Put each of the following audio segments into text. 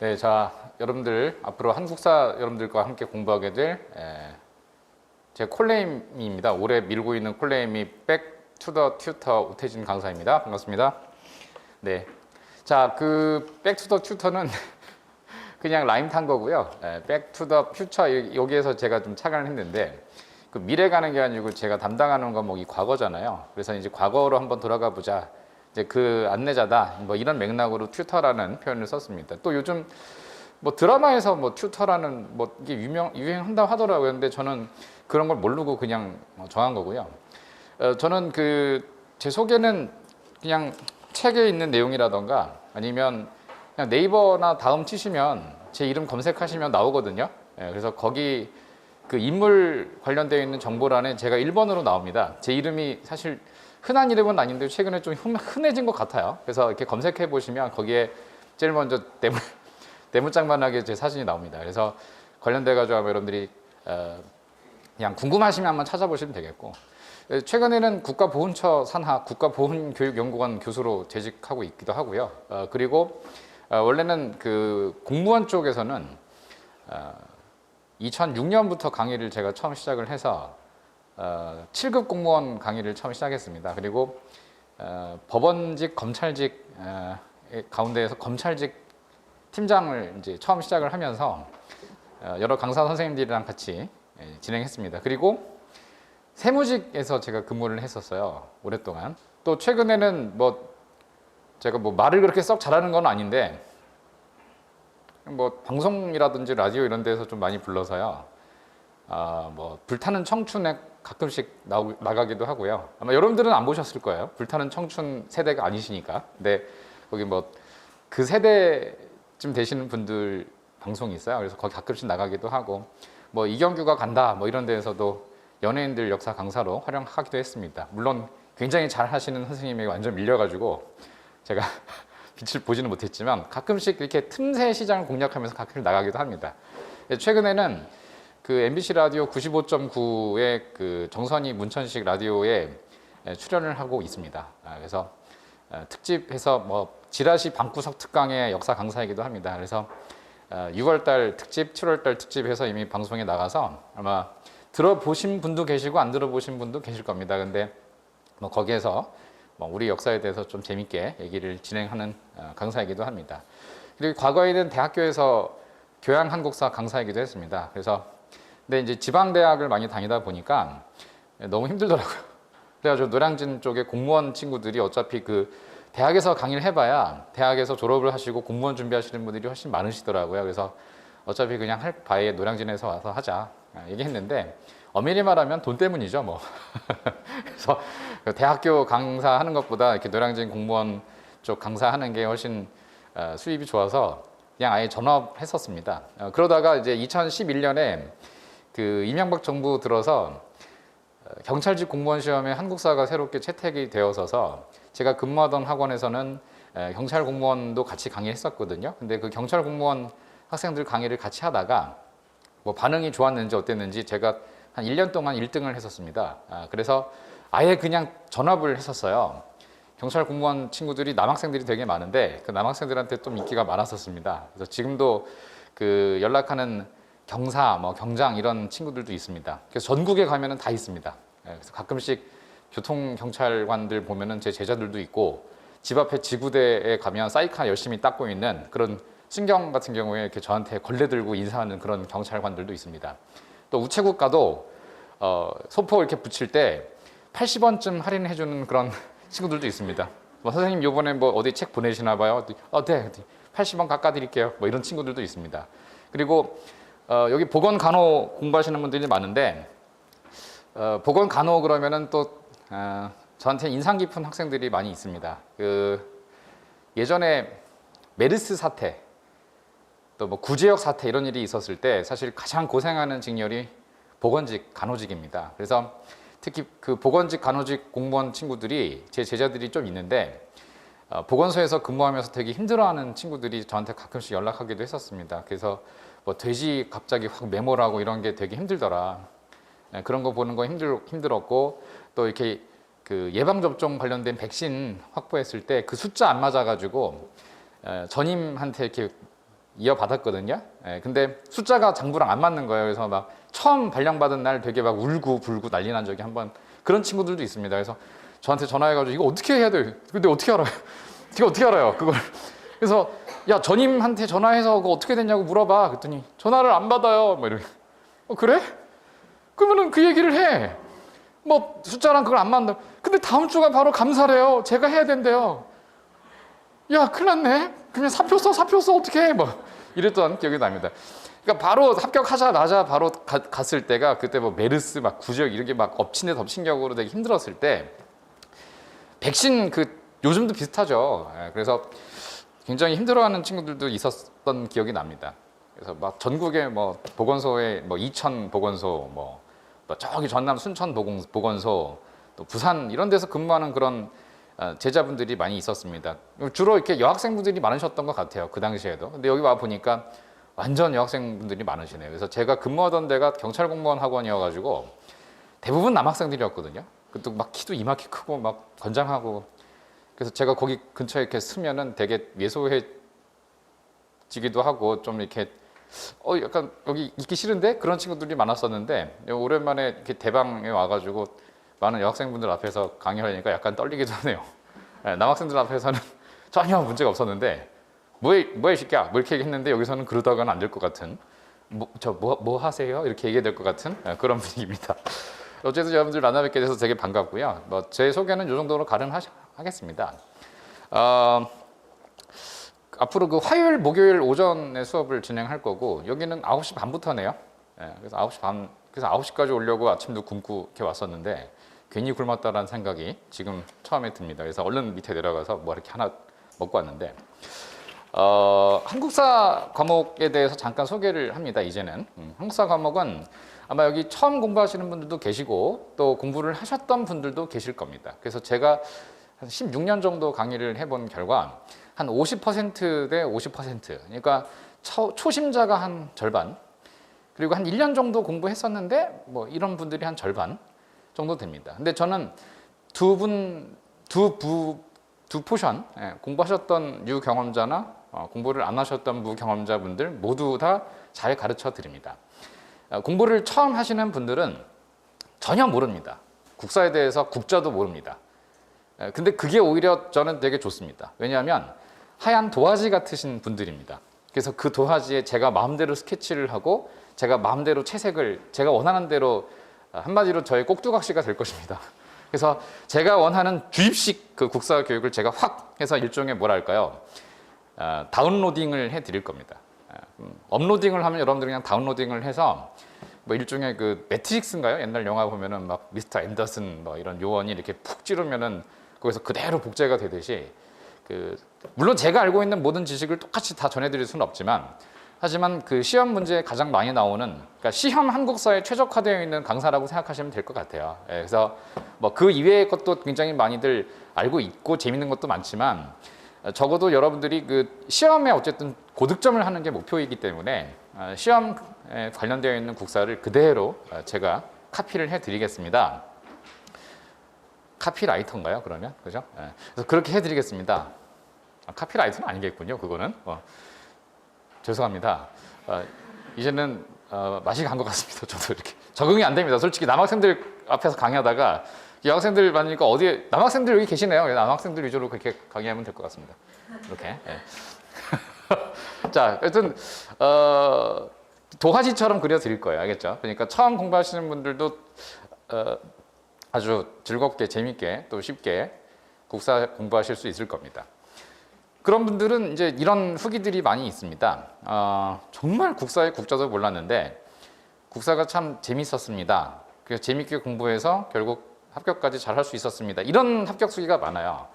네, 자, 여러분들 앞으로 한국사 여러분들과 함께 공부하게 될 제 콜네임입니다. 올해 밀고 있는 콜네임이 Back to the Tutor 오태진 강사입니다. 반갑습니다. 네, 자, 그 Back to the Tutor는 그냥 라임 탄 거고요. Back to the Future 여기에서 제가 좀 착안을 했는데 그 미래 가는 게 아니고 제가 담당하는 과목이 과거잖아요. 그래서 이제 과거로 한번 돌아가 보자. 이제 그 안내자다. 뭐 이런 맥락으로 튜터라는 표현을 썼습니다. 또 요즘 뭐 드라마에서 뭐 튜터라는 뭐 이게 유행한다고 하더라고요. 근데 저는 그런 걸 모르고 그냥 정한 거고요. 저는 제 소개는 그냥 책에 있는 내용이라던가 아니면 그냥 네이버나 다음 치시면 제 이름 검색하시면 나오거든요. 그래서 거기 그 인물 관련되어 있는 정보란에 제가 1번으로 나옵니다. 제 이름이 사실 흔한 이름은 아닌데 최근에 좀 흔해진 것 같아요. 그래서 이렇게 검색해 보시면 거기에 제일 먼저 대문짝만하게 제 사진이 나옵니다. 그래서 관련돼 가지고 여러분들이 그냥 궁금하시면 한번 찾아보시면 되겠고, 최근에는 국가보훈처 산하 국가보훈교육연구원 교수로 재직하고 있기도 하고요. 그리고 원래는 그 공무원 쪽에서는 2006년부터 강의를 제가 처음 시작을 해서 7급 공무원 강의를 처음 시작했습니다. 그리고 법원직, 검찰직 가운데에서 검찰직 팀장을 이제 처음 시작을 하면서 여러 강사 선생님들이랑 같이 진행했습니다. 그리고 세무직에서 제가 근무를 했었어요. 오랫동안. 또 최근에는 제가 말을 그렇게 썩 잘하는 건 아닌데 방송이라든지 라디오 이런 데서 좀 많이 불러서요. 불타는 청춘에 가끔씩 나가기도 하고요. 아마 여러분들은 안 보셨을 거예요. 불타는 청춘 세대가 아니시니까. 근데 거기 그 세대쯤 되시는 분들 방송이 있어요. 그래서 거기 가끔씩 나가기도 하고, 이경규가 간다 이런 데에서도 연예인들 역사 강사로 활용하기도 했습니다. 물론 굉장히 잘 하시는 선생님에게 완전 밀려가지고 제가 빛을 보지는 못했지만 가끔씩 이렇게 틈새 시장을 공략하면서 가끔씩 나가기도 합니다. 최근에는 그 MBC 라디오 95.9의 그 정선이 문천식 라디오에 출연을 하고 있습니다. 그래서 특집해서 지라시 방구석 특강의 역사 강사이기도 합니다. 그래서 6월달 특집, 7월달 특집해서 이미 방송에 나가서 아마 들어보신 분도 계시고 안 들어보신 분도 계실 겁니다. 근데 거기에서 우리 역사에 대해서 좀 재밌게 얘기를 진행하는 강사이기도 합니다. 그리고 과거에는 대학교에서 교양 한국사 강사이기도 했습니다. 근데 이제 지방대학을 많이 다니다 보니까 너무 힘들더라고요. 그래가지고 노량진 쪽에 공무원 친구들이 어차피 그 대학에서 강의를 해봐야 대학에서 졸업을 하시고 공무원 준비하시는 분들이 훨씬 많으시더라고요. 그래서 어차피 그냥 할 바에 노량진에서 와서 하자 얘기했는데 엄밀히 말하면 돈 때문이죠, 그래서 대학교 강사하는 것보다 이렇게 노량진 공무원 쪽 강사하는 게 훨씬 수입이 좋아서 그냥 아예 전업했었습니다. 그러다가 이제 2011년에 그 이명박 정부 들어서 경찰직 공무원 시험에 한국사가 새롭게 채택이 되어서서 제가 근무하던 학원에서는 경찰 공무원도 같이 강의했었거든요. 근데 그 경찰 공무원 학생들 강의를 같이 하다가 반응이 좋았는지 어땠는지 제가 한 1년 동안 1등을 했었습니다. 그래서 아예 그냥 전업을 했었어요. 경찰 공무원 친구들이 남학생들이 되게 많은데 그 남학생들한테 좀 인기가 많았었습니다. 그래서 지금도 그 연락하는 경사, 경장 이런 친구들도 있습니다. 그래서 전국에 가면은 다 있습니다. 그래서 가끔씩 교통경찰관들 보면은 제 제자들도 있고 집 앞에 지구대에 가면 사이카 열심히 닦고 있는 그런 신경 같은 경우에 이렇게 저한테 걸레 들고 인사하는 그런 경찰관들도 있습니다. 또 우체국 가도 소포 이렇게 붙일 때 80원쯤 할인해주는 그런 친구들도 있습니다. 선생님 요번에 어디 책 보내시나 봐요? 네, 80원 깎아드릴게요. 이런 친구들도 있습니다. 그리고 여기 보건간호 공부하시는 분들이 많은데 보건간호 그러면은 또 저한테 인상 깊은 학생들이 많이 있습니다. 예전에 메르스 사태 또 구제역 사태 이런 일이 있었을 때 사실 가장 고생하는 직렬이 보건직 간호직입니다. 그래서 특히 그 보건직 간호직 공무원 친구들이 제 제자들이 좀 있는데 보건소에서 근무하면서 되게 힘들어하는 친구들이 저한테 가끔씩 연락하기도 했었습니다. 그래서 돼지 갑자기 확 매몰하고 이런 게 되게 힘들더라. 그런 거 보는 거 힘들었고 또 이렇게 그 예방접종 관련된 백신 확보했을 때 그 숫자 안 맞아가지고 전임한테 이렇게 이어받았거든요. 예, 근데 숫자가 장부랑 안 맞는 거예요. 그래서 막 처음 발령받은 날 되게 막 울고 불고 난리 난 적이 한번 그런 친구들도 있습니다. 그래서 저한테 전화해가지고 이거 어떻게 해야 돼? 근데 어떻게 알아요? 이거 어떻게 알아요? 그걸. 그래서 야 전임한테 전화해서 그거 어떻게 됐냐고 물어봐. 그랬더니 전화를 안 받아요. 뭐 이렇게. 그래? 그러면은 그 얘기를 해. 뭐 숫자랑 그걸 안 맞는다. 근데 다음 주가 바로 감사래요. 제가 해야 된대요. 야 큰일 났네. 그냥 사표 써 어떻게 해? 뭐 이랬던 기억이 납니다. 그러니까 바로 합격하자마자 바로 갔을 때가 그때 뭐 메르스 막 구제역 이런 게 막 엎친 데 덮친 격으로 되게 힘들었을 때 백신 그 요즘도 비슷하죠. 예, 그래서 굉장히 힘들어하는 친구들도 있었던 기억이 납니다. 그래서 막 전국에 뭐 보건소에 뭐 이천 보건소 뭐 저기 전남 순천 보건소 또 부산 이런 데서 근무하는 그런 제자분들이 많이 있었습니다. 주로 이렇게 여학생분들이 많으셨던 것 같아요. 그 당시에도. 근데 여기 와 보니까 완전 여학생분들이 많으시네요. 그래서 제가 근무하던 데가 경찰 공무원 학원이어가지고 대부분 남학생들이었거든요. 그것도 막 키도 이마키 크고 막 건장하고 그래서 제가 거기 근처에 이렇게 쓰면은 되게 예소해지기도 하고 좀 이렇게 약간 여기 있기 싫은데 그런 친구들이 많았었는데 오랜만에 이렇게 대방에 와가지고 많은 여학생분들 앞에서 강의하려니까 약간 떨리기도 하네요. 남학생들 앞에서는 전혀 문제가 없었는데 뭐해 시끼야 뭐 이렇게 했는데 여기서는 그러다가는 안 될 것 같은 뭐 하세요 이렇게 얘기해야 될 것 같은 그런 분위기입니다. 어쨌든 여러분들 만나뵙게 돼서 되게 반갑고요. 뭐 제 소개는 이 정도로 가름하겠습니다. 앞으로 그 화요일, 목요일 오전에 수업을 진행할 거고 여기는 9시 반부터네요. 그래서 9시 반, 그래서 9시까지 오려고 아침도 굶고 이렇게 왔었는데 괜히 굶었다라는 생각이 지금 처음에 듭니다. 그래서 얼른 밑에 내려가서 뭐 이렇게 하나 먹고 왔는데 한국사 과목에 대해서 잠깐 소개를 합니다. 이제는 한국사 과목은 아마 여기 처음 공부하시는 분들도 계시고 또 공부를 하셨던 분들도 계실 겁니다. 그래서 제가 한 16년 정도 강의를 해본 결과 한 50%대 50%, 그러니까 초심자가 한 절반, 그리고 한 1년 정도 공부했었는데 뭐 이런 분들이 한 절반 정도 됩니다. 근데 저는 두 포션, 공부하셨던 유경험자나 공부를 안 하셨던 무경험자분들 모두 다 잘 가르쳐 드립니다. 공부를 처음 하시는 분들은 전혀 모릅니다. 국사에 대해서 국자도 모릅니다. 근데 그게 오히려 저는 되게 좋습니다. 왜냐하면 하얀 도화지 같으신 분들입니다. 그래서 그 도화지에 제가 마음대로 스케치를 하고 제가 마음대로 채색을 제가 원하는 대로 한마디로 저의 꼭두각시가 될 것입니다. 그래서 제가 원하는 주입식 그 국사 교육을 제가 확 해서 일종의 뭐랄까요, 다운로딩을 해드릴 겁니다. 업로딩을 하면 여러분들이 그냥 다운로딩을 해서 뭐 일종의 그 매트릭스인가요? 옛날 영화 보면은 막 미스터 앤더슨 뭐 이런 요원이 이렇게 푹 찌르면은 거기서 그대로 복제가 되듯이 물론 제가 알고 있는 모든 지식을 똑같이 다 전해드릴 수는 없지만 하지만 그 시험 문제에 가장 많이 나오는 그러니까 시험 한국사에 최적화되어 있는 강사라고 생각하시면 될 것 같아요. 그래서 뭐 그 이외의 것도 굉장히 많이들 알고 있고 재밌는 것도 많지만 적어도 여러분들이 그 시험에 어쨌든 고득점을 하는 게 목표이기 때문에 시험에 관련되어 있는 국사를 그대로 제가 카피를 해드리겠습니다. 카피라이터인가요? 그러면 그죠? 그래서 그렇게 해드리겠습니다. 카피라이터는 아니겠군요. 그거는 죄송합니다. 이제는 맛이 간 것 같습니다. 저도 이렇게 적응이 안 됩니다. 솔직히 남학생들 앞에서 강의하다가 여학생들 많으니까 어디에 남학생들 여기 계시네요. 남학생들 위주로 그렇게 강의하면 될 것 같습니다. 이렇게. 자, 하여튼 도화지처럼 그려드릴 거예요. 알겠죠? 그러니까 처음 공부하시는 분들도 아주 즐겁게 재밌게 또 쉽게 국사 공부하실 수 있을 겁니다. 그런 분들은 이제 이런 후기들이 많이 있습니다. 정말 국사의 국자도 몰랐는데 국사가 참 재밌었습니다. 그래서 재밌게 공부해서 결국 합격까지 잘 할 수 있었습니다. 이런 합격 수기가 많아요.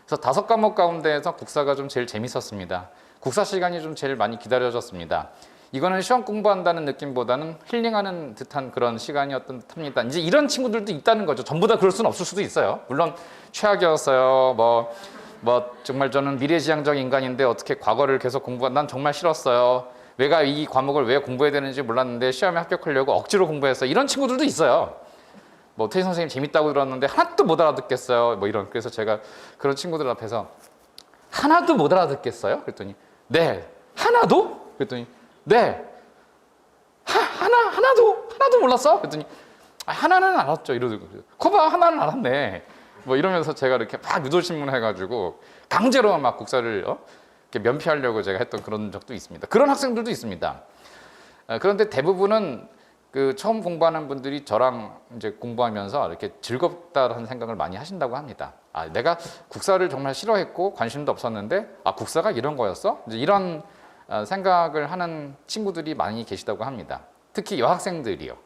그래서 5과목 가운데에서 국사가 좀 제일 재밌었습니다. 국사 시간이 좀 제일 많이 기다려졌습니다. 이거는 시험 공부한다는 느낌보다는 힐링하는 듯한 그런 시간이었던 듯합니다. 이제 이런 친구들도 있다는 거죠. 전부 다 그럴 수는 없을 수도 있어요. 물론 최악이었어요. 뭐 정말 저는 미래지향적 인간인데 어떻게 과거를 계속 난 정말 싫었어요. 내가 이 과목을 왜 공부해야 되는지 몰랐는데 시험에 합격하려고 억지로 공부했어요. 이런 친구들도 있어요. 뭐 태희 선생님 재밌다고 들었는데 하나도 못 알아듣겠어요. 뭐 이런. 그래서 제가 그런 친구들 앞에서 하나도 못 알아듣겠어요? 그랬더니 네, 하나도? 그랬더니 네. 하나도 몰랐어? 그랬더니 하나는 알았죠. 이러더라고요. 거봐, 하나는 알았네. 뭐 이러면서 제가 이렇게 막 유도신문 해가지고 강제로 막 국사를 이렇게 면피하려고 제가 했던 그런 적도 있습니다. 그런 학생들도 있습니다. 그런데 대부분은 그 처음 공부하는 분들이 저랑 이제 공부하면서 이렇게 즐겁다라는 생각을 많이 하신다고 합니다. 아, 내가 국사를 정말 싫어했고 관심도 없었는데 국사가 이런 거였어? 이제 이런 생각을 하는 친구들이 많이 계시다고 합니다. 특히 여학생들이요.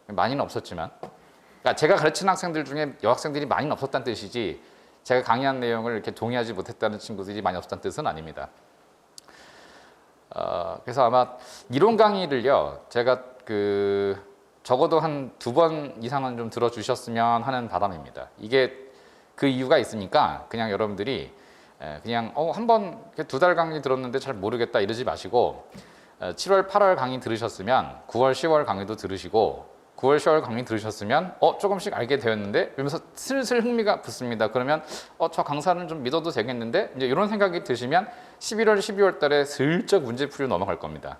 많이는 없었지만, 그러니까 제가 가르치는 학생들 중에 여학생들이 많이는 없었다는 뜻이지, 제가 강의한 내용을 이렇게 동의하지 못했다는 친구들이 많이 없었다는 뜻은 아닙니다. 그래서 아마 이론 강의를요, 제가 적어도 한 2번 이상은 좀 들어주셨으면 하는 바람입니다. 이게 그 이유가 있으니까 그냥 여러분들이 그냥 한번 2달 강의 들었는데 잘 모르겠다 이러지 마시고 7월, 8월 강의 들으셨으면 9월, 10월 강의도 들으시고 9월, 10월 강의 들으셨으면 조금씩 알게 되었는데 그러면서 슬슬 흥미가 붙습니다. 그러면 저 강사는 좀 믿어도 되겠는데 이제 이런 생각이 드시면 11월, 12월 달에 슬쩍 문제풀이로 넘어갈 겁니다.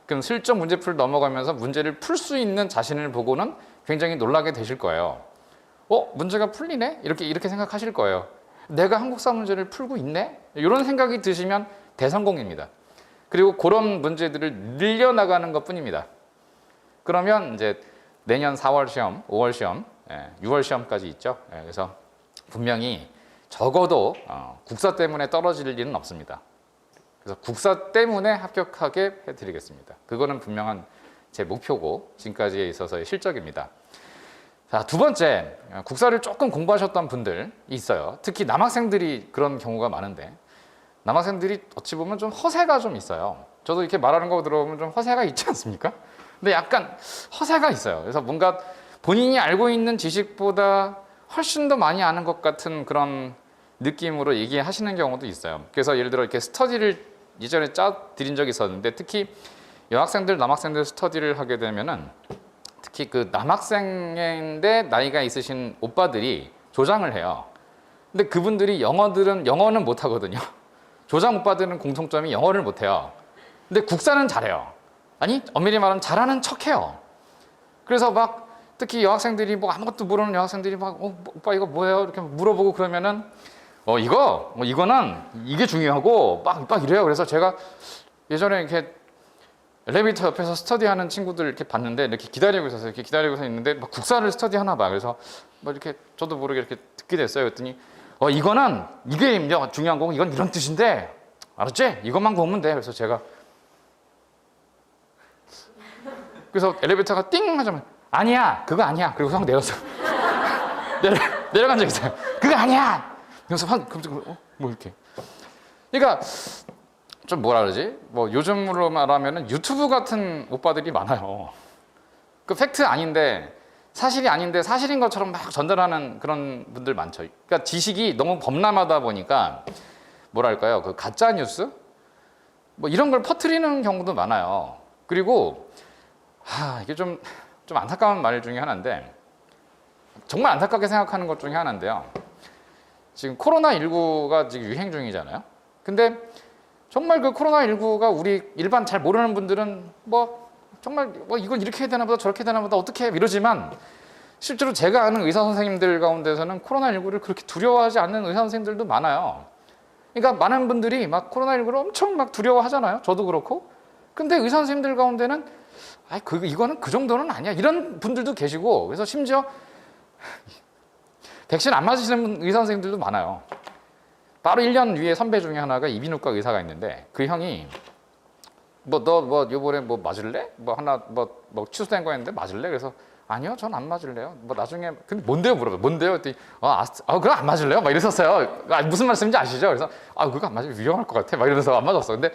그럼 슬쩍 문제풀이로 넘어가면서 문제를 풀 수 있는 자신을 보고는 굉장히 놀라게 되실 거예요. 문제가 풀리네? 이렇게 생각하실 거예요. 내가 한국사 문제를 풀고 있네? 이런 생각이 드시면 대성공입니다. 그리고 그런 문제들을 늘려나가는 것 뿐입니다. 그러면 이제 내년 4월 시험, 5월 시험, 6월 시험까지 있죠. 그래서 분명히 적어도 국사 때문에 떨어질 일은 없습니다. 그래서 국사 때문에 합격하게 해드리겠습니다. 그거는 분명한 제 목표고 지금까지에 있어서의 실적입니다. 자, 2번째, 국사를 조금 공부하셨던 분들이 있어요. 특히 남학생들이 그런 경우가 많은데 남학생들이 어찌 보면 좀 허세가 좀 있어요. 저도 이렇게 말하는 거 들어보면 좀 허세가 있지 않습니까? 근데 약간 허세가 있어요. 그래서 뭔가 본인이 알고 있는 지식보다 훨씬 더 많이 아는 것 같은 그런 느낌으로 얘기하시는 경우도 있어요. 그래서 예를 들어 이렇게 스터디를 이전에 짜 드린 적이 있었는데 특히 여학생들, 남학생들 스터디를 하게 되면은 특히 그 남학생인데 나이가 있으신 오빠들이 조장을 해요. 근데 그분들이 영어는 못 하거든요. 조장 오빠들은 공통점이 영어를 못 해요. 근데 국사는 잘해요. 아니, 엄밀히 말하면 잘하는 척해요. 그래서 막 특히 여학생들이 뭐 아무것도 모르는 여학생들이 막 오빠 이거 뭐예요? 이렇게 물어보고 그러면은 이거는 이게 중요하고 막 이래요. 그래서 제가 예전에 이렇게 엘리베이터 옆에서 스터디하는 친구들 이렇게 봤는데 이렇게 기다리고 있는데 막 국사를 스터디하나 봐. 그래서 뭐 이렇게 저도 모르게 이렇게 듣게 됐어요. 그랬더니 이게 중요한 거고 이건 이런 뜻인데 알았지? 이것만 보면 돼. 그래서 제가 엘리베이터가 띵 하자면 아니야, 그거 아니야. 그리고 확 내렸어. 내려간 적 있어요. 그거 아니야. 그래서 뭐 이렇게. 그러니까 좀 뭐라 그러지? 뭐 요즘으로 말하면은 유튜브 같은 오빠들이 많아요. 그 팩트 아닌데 사실이 아닌데 사실인 것처럼 막 전달하는 그런 분들 많죠. 그러니까 지식이 너무 범람하다 보니까 뭐랄까요? 그 가짜 뉴스 뭐 이런 걸 퍼뜨리는 경우도 많아요. 그리고 이게 좀 안타까운 말 중에 하나인데 정말 안타깝게 생각하는 것 중에 하나인데요. 지금 코로나19가 지금 유행 중이잖아요. 근데 정말 그 코로나19가 우리 일반 잘 모르는 분들은 정말 이건 이렇게 해야 되나 보다 저렇게 해야 되나 보다 어떻게 해 이러지만 실제로 제가 아는 의사 선생님들 가운데서는 코로나19를 그렇게 두려워하지 않는 의사 선생님들도 많아요. 그러니까 많은 분들이 막 코로나19를 엄청 막 두려워하잖아요. 저도 그렇고. 근데 의사 선생님들 가운데는 이거는 그 정도는 아니야. 이런 분들도 계시고, 그래서 심지어 백신 안 맞으시는 의사 선생님들도 많아요. 바로 1년 위에 선배 중에 하나가 이비인후과 의사가 있는데 그 형이 너 요번에 맞을래? 취소된 거 했는데 맞을래? 그래서 아니요, 전 안 맞을래요. 나중에 근데 뭔데요? 물어봐요. 뭔데요? 그랬더니 그럼 안 맞을래요? 막 이랬었어요. 무슨 말씀인지 아시죠? 그래서 그거 안 맞으면 위험할 것 같아. 막 이러면서 안 맞았어. 근데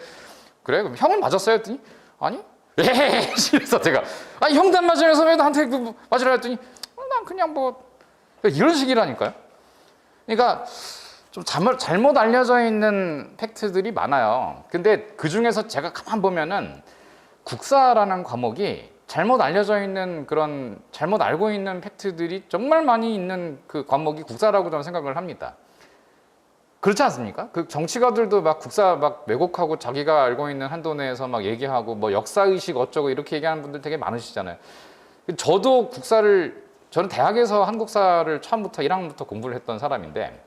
그래? 그럼 형은 맞았어요? 했더니 아니. 그래서 제가 형도 안 맞으면서 왜 나한테 맞으라 했더니 난 그냥 이런 식이라니까요. 그러니까 좀 잘못 알려져 있는 팩트들이 많아요. 근데 그 중에서 제가 가만 보면은 국사라는 과목이 잘못 알려져 있는 그런 잘못 알고 있는 팩트들이 정말 많이 있는 그 과목이 국사라고 저는 생각을 합니다. 그렇지 않습니까? 그 정치가들도 막 국사 막 왜곡하고 자기가 알고 있는 한도 내에서 막 얘기하고 뭐 역사의식 어쩌고 이렇게 얘기하는 분들 되게 많으시잖아요. 저도 저는 대학에서 한국사를 처음부터 1학년부터 공부를 했던 사람인데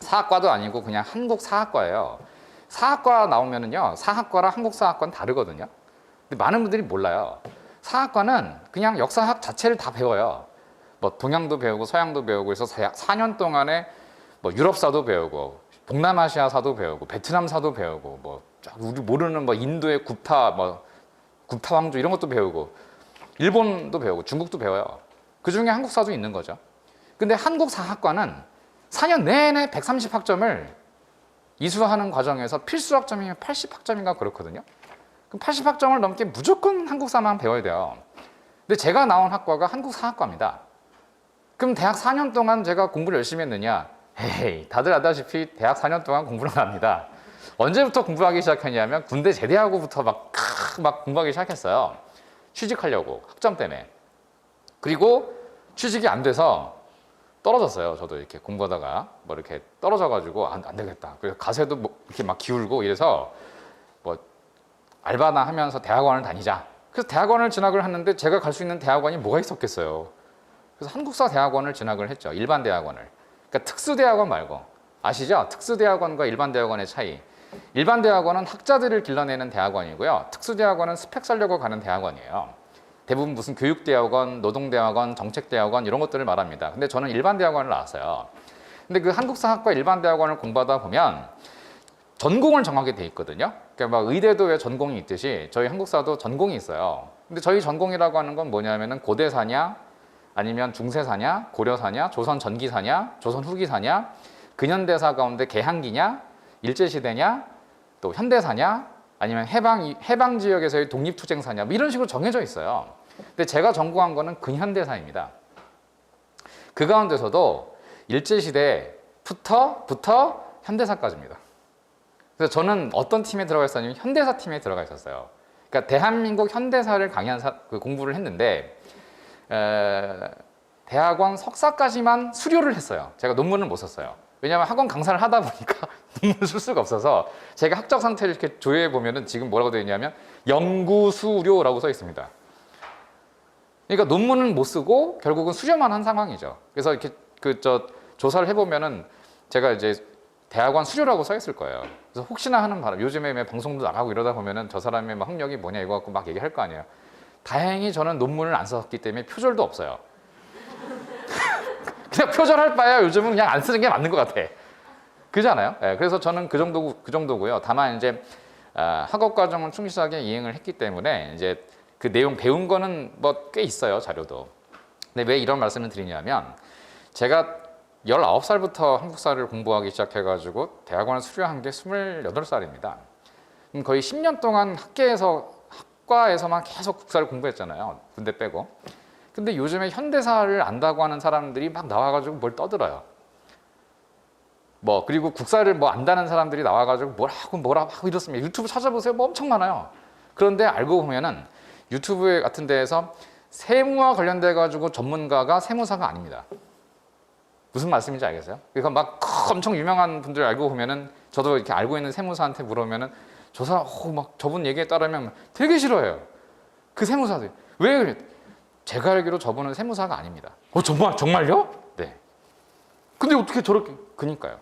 사학과도 아니고 그냥 한국사학과예요. 사학과 나오면은요, 사학과랑 한국사학과는 다르거든요. 근데 많은 분들이 몰라요. 사학과는 그냥 역사학 자체를 다 배워요. 뭐 동양도 배우고 서양도 배우고 해서 4년 동안에 뭐 유럽사도 배우고 동남아시아사도 배우고 베트남사도 배우고 뭐 우리 모르는 뭐 인도의 구타 왕조 이런 것도 배우고 일본도 배우고 중국도 배워요. 그 중에 한국사도 있는 거죠. 근데 한국사학과는 4년 내내 130학점을 이수하는 과정에서 필수 학점이면 80학점인가 그렇거든요. 그럼 80학점을 넘게 무조건 한국사만 배워야 돼요. 근데 제가 나온 학과가 한국사학과입니다. 그럼 대학 4년 동안 제가 공부를 열심히 했느냐? 에이, 다들 아다시피 대학 4년 동안 공부를 안 합니다. 언제부터 공부하기 시작했냐면 군대 제대하고부터 막 공부하기 시작했어요. 취직하려고, 학점 때문에. 그리고 취직이 안 돼서 떨어졌어요. 저도 이렇게 공부하다가 뭐 이렇게 떨어져가지고 안 되겠다. 그래서 가세도 뭐 이렇게 막 기울고 이래서 뭐 알바나 하면서 대학원을 다니자. 그래서 대학원을 진학을 했는데 제가 갈 수 있는 대학원이 뭐가 있었겠어요. 그래서 한국사 대학원을 진학을 했죠. 일반 대학원을. 그러니까 특수대학원 말고. 아시죠? 특수대학원과 일반 대학원의 차이. 일반 대학원은 학자들을 길러내는 대학원이고요. 특수대학원은 스펙 살려고 가는 대학원이에요. 대부분 무슨 교육대학원, 노동대학원, 정책대학원 이런 것들을 말합니다. 근데 저는 일반 대학원을 나왔어요. 근데 그 한국사학과 일반 대학원을 공부하다 보면 전공을 정하게 돼 있거든요. 그러니까 막 의대도 왜 전공이 있듯이 저희 한국사도 전공이 있어요. 근데 저희 전공이라고 하는 건 뭐냐면은 고대사냐, 아니면 중세사냐, 고려사냐, 조선 전기사냐, 조선 후기사냐, 근현대사 가운데 개항기냐, 일제시대냐, 또 현대사냐, 아니면 해방 지역에서의 독립투쟁사냐, 뭐 이런 식으로 정해져 있어요. 근데 제가 전공한 거는 근현대사입니다. 그 가운데서도 일제시대부터 현대사까지입니다. 그래서 저는 어떤 팀에 들어가 있었냐면 현대사 팀에 들어가 있었어요. 그러니까 대한민국 현대사를 강의한 공부를 했는데 대학원 석사까지만 수료를 했어요. 제가 논문을 못 썼어요. 왜냐하면 학원 강사를 하다 보니까 논문을 쓸 수가 없어서 제가 학적 상태를 이렇게 조회해 보면은 지금 뭐라고 되어 있냐면 연구수료라고 써 있습니다. 그러니까 논문은 못 쓰고 결국은 수료만 한 상황이죠. 그래서 이렇게 조사를 해보면은 제가 이제 대학원 수료라고 써 있을 거예요. 그래서 혹시나 하는 바람, 요즘에 방송도 나가고 이러다 보면은 저 사람의 막 학력이 뭐냐 이거 갖고 막 얘기할 거 아니에요. 다행히 저는 논문을 안 썼기 때문에 표절도 없어요. 그냥 표절할 바에야 요즘은 그냥 안 쓰는 게 맞는 것 같아. 그잖아요. 네, 그래서 저는 그 정도고요. 다만 이제 학업 과정을 충실하게 이행을 했기 때문에 이제 그 내용 배운 거는 뭐 꽤 있어요, 자료도. 근데 왜 이런 말씀을 드리냐면 제가 19살부터 한국사를 공부하기 시작해가지고 대학원을 수료한 게 28살입니다. 거의 10년 동안 학과에서만 계속 국사를 공부했잖아요. 군대 빼고. 근데 요즘에 현대사를 안다고 하는 사람들이 막 나와가지고 뭘 떠들어요. 뭐 그리고 국사를 뭐 안다는 사람들이 나와가지고 뭐라고 이렇습니다. 유튜브 찾아보세요. 뭐 엄청 많아요. 그런데 알고 보면은 유튜브 같은 데에서 세무와 관련돼 가지고 전문가가 세무사가 아닙니다. 무슨 말씀인지 알겠어요? 그러니까 막 엄청 유명한 분들 알고 보면은 저도 이렇게 알고 있는 세무사한테 물으면은 저 사람 막 저분 얘기에 따르면 되게 싫어해요. 그 세무사들. 왜 그래? 제가 알기로 저분은 세무사가 아닙니다. 정말요? 네. 근데 어떻게 저렇게 그니까요.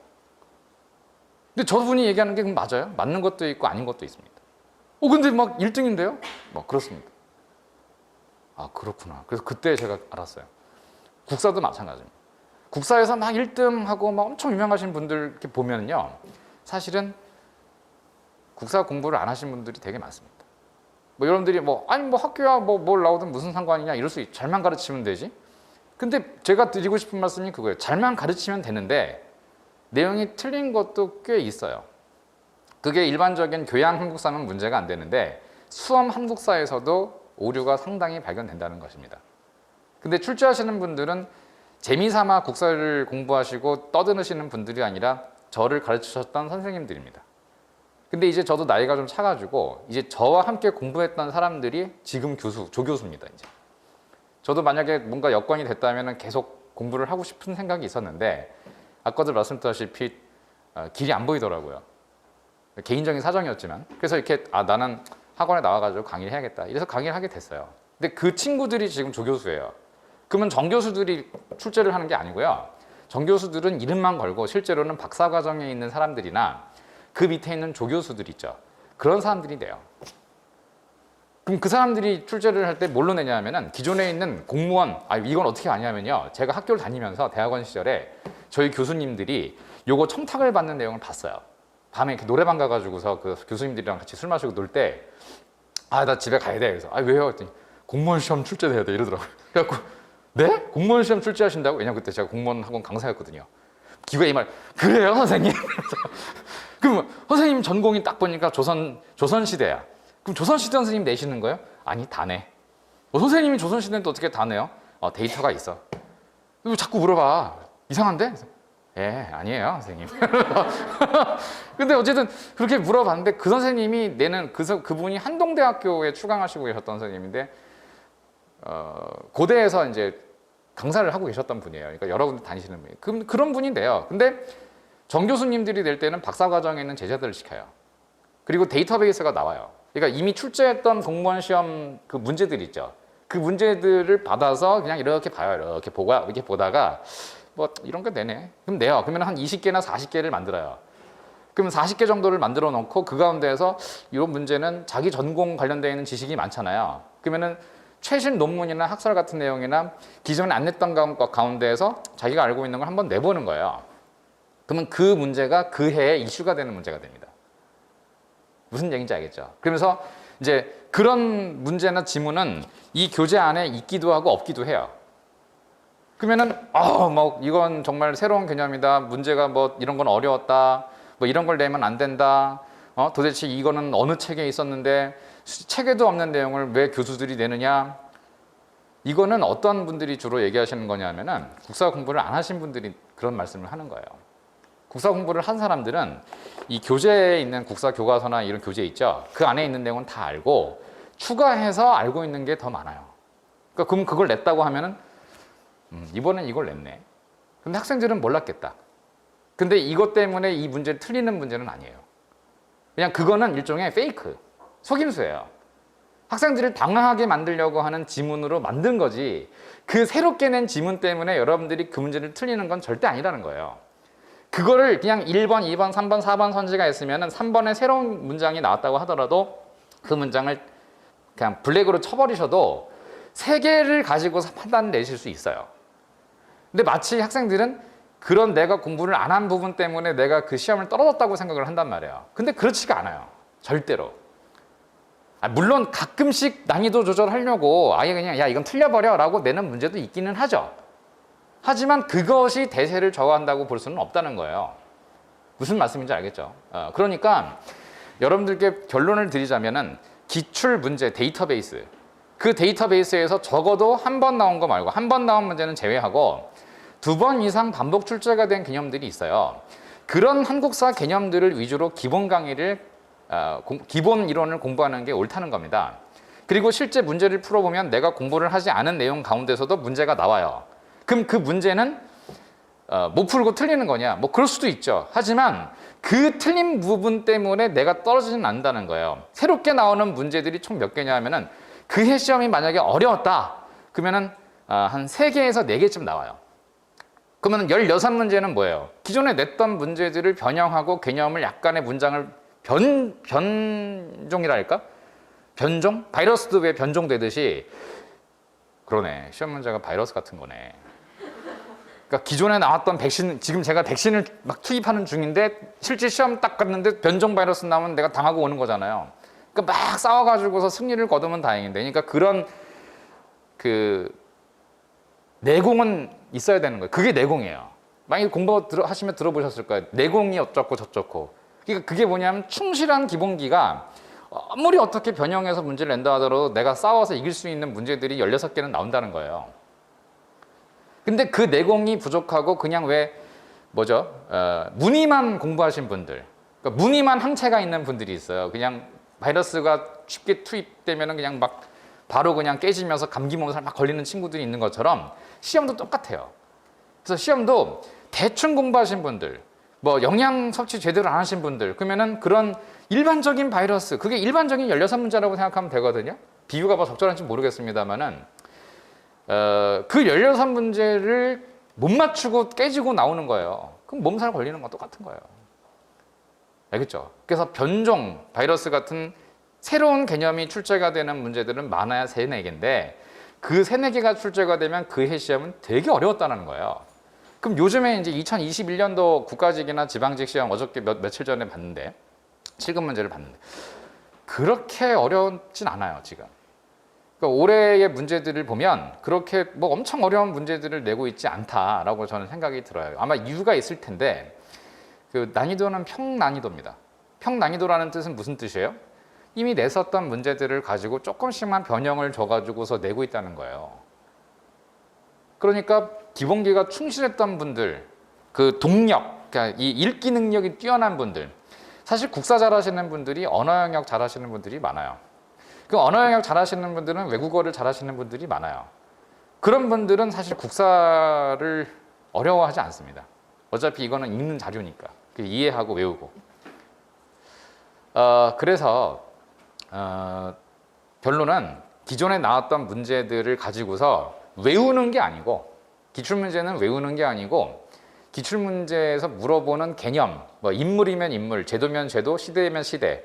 근데 저분이 얘기하는 게 맞아요? 맞는 것도 있고 아닌 것도 있습니다. 근데 막 1등인데요? 뭐 그렇습니다. 아, 그렇구나. 그래서 그때 제가 알았어요. 국사도 마찬가지입니다. 국사에서 막 1등하고 막 엄청 유명하신 분들 이렇게 보면요. 사실은 국사 공부를 안 하신 분들이 되게 많습니다. 뭐 여러분들이 아니 학교야 뭘 나오든 무슨 상관이냐 이럴 수 있죠. 잘만 가르치면 되지. 근데 제가 드리고 싶은 말씀이 그거예요. 잘만 가르치면 되는데 내용이 틀린 것도 꽤 있어요. 그게 일반적인 교양 한국사는 문제가 안 되는데 수험 한국사에서도 오류가 상당히 발견된다는 것입니다. 근데 출제하시는 분들은 재미삼아 국사를 공부하시고 떠드시는 분들이 아니라 저를 가르치셨던 선생님들입니다. 근데 이제 저도 나이가 좀 차가지고 이제 저와 함께 공부했던 사람들이 지금 조교수입니다. 이제 저도 만약에 뭔가 여건이 됐다면 계속 공부를 하고 싶은 생각이 있었는데 아까도 말씀드렸다시피 길이 안 보이더라고요. 개인적인 사정이었지만. 그래서 이렇게 나는 학원에 나와가지고 강의를 해야겠다. 이래서 강의를 하게 됐어요. 근데 그 친구들이 지금 조교수예요. 그러면 정교수들이 출제를 하는 게 아니고요. 정교수들은 이름만 걸고 실제로는 박사과정에 있는 사람들이나 그 밑에 있는 조교수들 있죠. 그런 사람들이 내요. 그럼 그 사람들이 출제를 할 때 뭘로 내냐 하면은 기존에 있는 공무원, 이건 어떻게 아냐면요. 제가 학교를 다니면서 대학원 시절에 저희 교수님들이 요거 청탁을 받는 내용을 봤어요. 밤에 이렇게 노래방 가가지고서 그 교수님들이랑 같이 술 마시고 놀 때, 나 집에 가야 돼. 그래서, 왜요? 그랬더니 공무원 시험 출제해야 돼. 이러더라고요. 그래갖고, 네? 공무원 시험 출제하신다고? 왜냐면 그때 제가 공무원 학원 강사였거든요. 기가 이 말, 그래요, 선생님? 그럼 선생님 전공이 딱 보니까 조선시대야. 그럼 조선시대 선생님 내시는 거예요? 아니, 다 내. 선생님이 조선시대인데 어떻게 다 내요? 데이터가 있어. 왜 자꾸 물어봐. 이상한데? 그래서, 예, 아니에요, 선생님. 근데 어쨌든 그렇게 물어봤는데 그 선생님이 내는 그분이 한동대학교에 출강하시고 계셨던 선생님인데 고대에서 이제 강사를 하고 계셨던 분이에요. 그러니까 여러 군데 다니시는 분이에요. 그런 분인데요. 근데 정교수님들이 낼 때는 박사과정에 있는 제자들을 시켜요. 그리고 데이터베이스가 나와요. 그러니까 이미 출제했던 공무원 시험 그 문제들 있죠. 그 문제들을 받아서 그냥 이렇게 봐요. 이렇게 보다가 뭐 이런 거 내네. 그럼 내요. 그러면 한 20개나 40개를 만들어요. 그러면 40개 정도를 만들어 놓고 그 가운데에서 이런 문제는 자기 전공 관련되어 있는 지식이 많잖아요. 그러면은 최신 논문이나 학설 같은 내용이나 기존에 안 냈던 가운데에서 자기가 알고 있는 걸 한번 내보는 거예요. 그러면 그 문제가 그 해에 이슈가 되는 문제가 됩니다. 무슨 얘기인지 알겠죠? 그러면서 이제 그런 문제나 지문은 이 교재 안에 있기도 하고 없기도 해요. 그러면은 뭐 이건 정말 새로운 개념이다. 문제가 뭐 이런 건 어려웠다. 뭐 이런 걸 내면 안 된다. 도대체 이거는 어느 책에 있었는데 책에도 없는 내용을 왜 교수들이 내느냐? 이거는 어떤 분들이 주로 얘기하시는 거냐면은 국사 공부를 안 하신 분들이 그런 말씀을 하는 거예요. 국사 공부를 한 사람들은 이 교재에 있는 국사 교과서나 이런 교재 있죠. 그 안에 있는 내용은 다 알고 추가해서 알고 있는 게 더 많아요. 그러니까 그럼 그걸 냈다고 하면은 이번엔 이걸 냈네. 근데 학생들은 몰랐겠다. 근데 이것 때문에 이 문제를 틀리는 문제는 아니에요. 그냥 그거는 일종의 페이크, 속임수예요. 학생들을 당황하게 만들려고 하는 지문으로 만든 거지 그 새롭게 낸 지문 때문에 여러분들이 그 문제를 틀리는 건 절대 아니라는 거예요. 그거를 그냥 1번, 2번, 3번, 4번 선지가 있으면 3번에 새로운 문장이 나왔다고 하더라도 그 문장을 그냥 블랙으로 쳐버리셔도 3개를 가지고서 판단을 내실 수 있어요. 근데 마치 학생들은 그런 내가 공부를 안 한 부분 때문에 내가 그 시험을 떨어졌다고 생각을 한단 말이에요. 근데 그렇지가 않아요. 절대로. 물론 가끔씩 난이도 조절하려고 아예 그냥 야 이건 틀려버려 라고 내는 문제도 있기는 하죠. 하지만 그것이 대세를 저하한다고 볼 수는 없다는 거예요. 무슨 말씀인지 알겠죠? 그러니까 여러분들께 결론을 드리자면은 기출 문제 데이터베이스, 그 데이터베이스에서 적어도 한 번 나온 거 말고 한 번 나온 문제는 제외하고 2번 이상 반복 출제가 된 개념들이 있어요. 그런 한국사 개념들을 위주로 기본 강의를 기본 이론을 공부하는 게 옳다는 겁니다. 그리고 실제 문제를 풀어보면 내가 공부를 하지 않은 내용 가운데서도 문제가 나와요. 그럼 그 문제는 못 풀고 틀리는 거냐? 뭐 그럴 수도 있죠. 하지만 그 틀린 부분 때문에 내가 떨어지진 않는다는 거예요. 새롭게 나오는 문제들이 총 몇 개냐 하면은 그 해 시험이 만약에 어려웠다. 그러면은 한 3개에서 4개쯤 나와요. 그러면 16문제는 뭐예요? 기존에 냈던 문제들을 변형하고 개념을 약간의 문장을 변종이라 할까? 변종? 바이러스도 왜 변종되듯이 그러네. 시험 문제가 바이러스 같은 거네. 그러니까 기존에 나왔던 백신, 지금 제가 백신을 막 투입하는 중인데 실제 시험 딱 갔는데 변종 바이러스 나오면 내가 당하고 오는 거잖아요. 그러니까 막 싸워가지고서 승리를 거두면 다행인데, 그러니까 그런 내공은 있어야 되는 거예요. 그게 내공이에요. 만약에 공부하시면 들어보셨을 거예요. 내공이 어쩌고 저쩌고. 그러니까 그게 뭐냐면 충실한 기본기가 아무리 어떻게 변형해서 문제를 낸다 하더라도 내가 싸워서 이길 수 있는 문제들이 16개는 나온다는 거예요. 근데 그 내공이 부족하고 그냥 무늬만 공부하신 분들, 그러니까 무늬만 항체가 있는 분들이 있어요. 그냥 바이러스가 쉽게 투입되면 그냥 막 바로 그냥 깨지면서 감기 몸살 막 걸리는 친구들이 있는 것처럼 시험도 똑같아요. 그래서 시험도 대충 공부하신 분들, 뭐 영양 섭취 제대로 안 하신 분들, 그러면은 그런 일반적인 바이러스, 그게 일반적인 16문제라고 생각하면 되거든요. 비유가 뭐 적절한지 모르겠습니다만은 그 16문제를 못 맞추고 깨지고 나오는 거예요. 그럼 몸살 걸리는 건 똑같은 거예요. 알겠죠? 그래서 변종 바이러스 같은 새로운 개념이 출제가 되는 문제들은 많아야 3, 4개인데 그 3, 4개가 출제가 되면 그 해 시험은 되게 어려웠다는 거예요. 그럼 요즘에 이제 2021년도 국가직이나 지방직 시험 어저께 며칠 전에 봤는데 7급 문제를 봤는데 그렇게 어렵진 않아요, 지금. 그러니까 올해의 문제들을 보면 그렇게 뭐 엄청 어려운 문제들을 내고 있지 않다라고 저는 생각이 들어요. 아마 이유가 있을 텐데 그 난이도는 평난이도입니다. 평난이도라는 뜻은 무슨 뜻이에요? 이미 냈었던 문제들을 가지고 조금씩만 변형을 줘가지고서 내고 있다는 거예요. 그러니까 기본기가 충실했던 분들, 그 동력, 그러니까 이 읽기 능력이 뛰어난 분들, 사실 국사 잘하시는 분들이 언어 영역 잘하시는 분들이 많아요. 그 언어 영역 잘하시는 분들은 외국어를 잘하시는 분들이 많아요. 그런 분들은 사실 국사를 어려워하지 않습니다. 어차피 이거는 읽는 자료니까 이해하고 외우고. 그래서 결론은 기존에 나왔던 문제들을 가지고서 외우는 게 아니고, 기출문제는 외우는 게 아니고 기출문제에서 물어보는 개념, 뭐 인물이면 인물, 제도면 제도, 시대면 시대,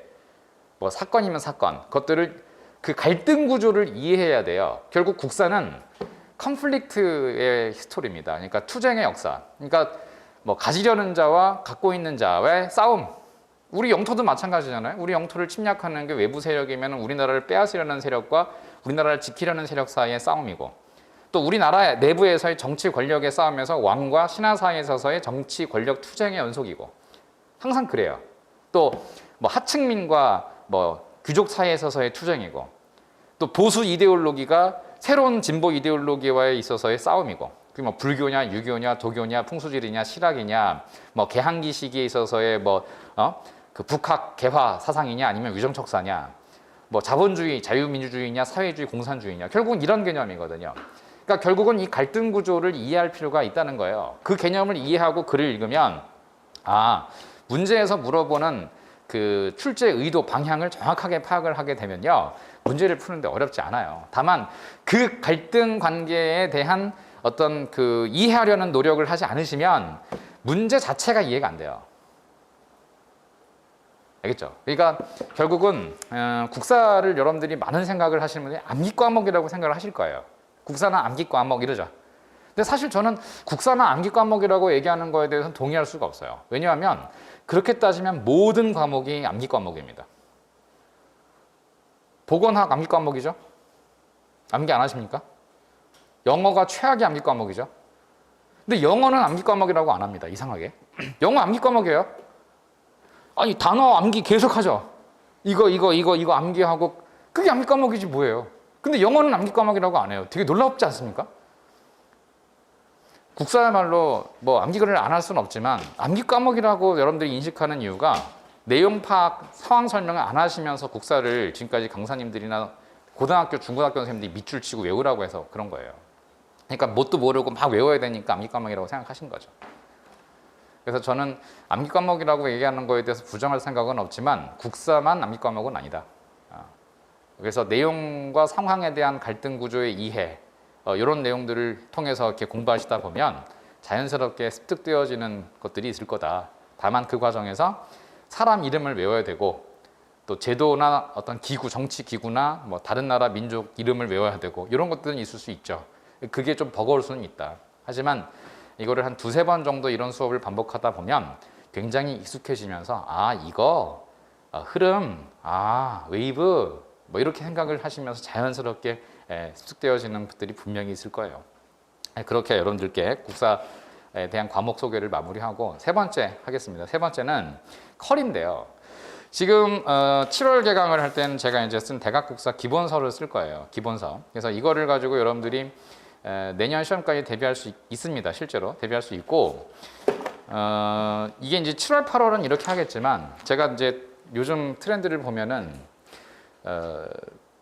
뭐 사건이면 사건, 그것들을 그 갈등 구조를 이해해야 돼요. 결국 국사는 컨플릭트의 히스토리입니다. 그러니까 투쟁의 역사. 그러니까 뭐 가지려는 자와 갖고 있는 자의 싸움. 우리 영토도 마찬가지잖아요. 우리 영토를 침략하는 게 외부 세력이면 우리나라를 빼앗으려는 세력과 우리나라를 지키려는 세력 사이의 싸움이고, 또 우리나라 내부에서의 정치 권력의 싸움에서 왕과 신하 사이에 서서의 정치 권력 투쟁의 연속이고, 항상 그래요. 또 뭐 하층민과 뭐 귀족 사이에 서서의 투쟁이고, 또 보수 이데올로기가 새로운 진보 이데올로기와에 있어서의 싸움이고, 그 뭐 불교냐 유교냐 도교냐 풍수지리냐 실학이냐 뭐 개항기 시기에 있어서의 그 북학 개화 사상이냐 아니면 위정척사냐, 뭐 자본주의 자유민주주의냐 사회주의 공산주의냐, 결국은 이런 개념이거든요. 그러니까 결국은 이 갈등 구조를 이해할 필요가 있다는 거예요. 그 개념을 이해하고 글을 읽으면 문제에서 물어보는 그 출제 의도 방향을 정확하게 파악을 하게 되면요, 문제를 푸는데 어렵지 않아요. 다만 그 갈등 관계에 대한 어떤 그 이해하려는 노력을 하지 않으시면 문제 자체가 이해가 안 돼요. 알겠죠? 그러니까 결국은 국사를 여러분들이 많은 생각을 하시는 분들이 암기 과목이라고 생각을 하실 거예요. 국사는 암기 과목 이러죠. 근데 사실 저는 국사는 암기 과목이라고 얘기하는 거에 대해서는 동의할 수가 없어요. 왜냐하면 그렇게 따지면 모든 과목이 암기 과목입니다. 보건학 암기 과목이죠? 암기 안 하십니까? 영어가 최악의 암기 과목이죠. 근데 영어는 암기 과목이라고 안 합니다. 이상하게. 영어 암기 과목이에요. 아니 단어 암기 계속하죠. 이거 암기하고 그게 암기 과목이지 뭐예요. 근데 영어는 암기 과목이라고 안 해요. 되게 놀랍지 않습니까? 국사야말로 뭐 암기를 안 할 수는 없지만 암기 과목이라고 여러분들이 인식하는 이유가 내용 파악, 상황 설명을 안 하시면서 국사를 지금까지 강사님들이나 고등학교, 중고등학교 선생님들이 밑줄 치고 외우라고 해서 그런 거예요. 그러니까 뭣도 모르고 막 외워야 되니까 암기 과목이라고 생각하신 거죠. 그래서 저는 암기 과목이라고 얘기하는 거에 대해서 부정할 생각은 없지만 국사만 암기 과목은 아니다. 그래서 내용과 상황에 대한 갈등 구조의 이해, 이런 내용들을 통해서 이렇게 공부하시다 보면 자연스럽게 습득되어지는 것들이 있을 거다. 다만 그 과정에서 사람 이름을 외워야 되고, 또 제도나 어떤 기구, 정치 기구나 뭐 다른 나라 민족 이름을 외워야 되고, 이런 것들은 있을 수 있죠. 그게 좀 버거울 수는 있다. 하지만 이거를 한 2-3번 정도 이런 수업을 반복하다 보면 굉장히 익숙해지면서 이거 흐름, 웨이브 뭐 이렇게 생각을 하시면서 자연스럽게 습득되어지는 것들이 분명히 있을 거예요. 그렇게 여러분들께 국사에 대한 과목 소개를 마무리하고 3번째 하겠습니다. 3번째는 컬인데요. 지금 7월 개강을 할 때는 제가 이제 쓴 대각국사 기본서를 쓸 거예요. 기본서. 그래서 이거를 가지고 여러분들이 내년 시험까지 대비할 수 있습니다. 실제로 대비할 수 있고, 이게 이제 7월, 8월은 이렇게 하겠지만 제가 이제 요즘 트렌드를 보면은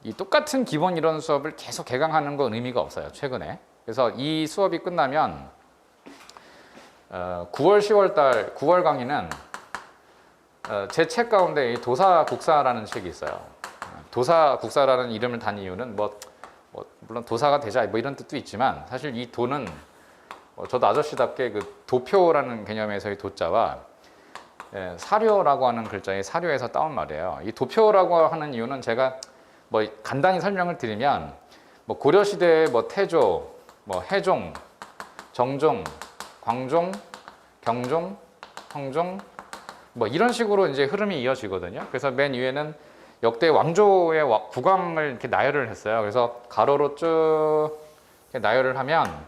이 똑같은 기본 이론 수업을 계속 개강하는 건 의미가 없어요. 최근에. 그래서 이 수업이 끝나면 9월, 10월 달 9월 강의는 제 책 가운데 이 도사국사라는 책이 있어요. 도사국사라는 이름을 단 이유는 물론 도사가 되자 뭐 이런 뜻도 있지만 사실 이 도는 저도 아저씨답게 그 도표라는 개념에서의 도자와 사료라고 하는 글자의 사료에서 따온 말이에요. 이 도표라고 하는 이유는 제가 뭐 간단히 설명을 드리면 뭐 고려 시대의 뭐 태조, 뭐 해종, 정종, 광종, 경종, 성종 뭐 이런 식으로 이제 흐름이 이어지거든요. 그래서 맨 위에는 역대 왕조의 국왕을 이렇게 나열을 했어요. 그래서 가로로 쭉 이렇게 나열을 하면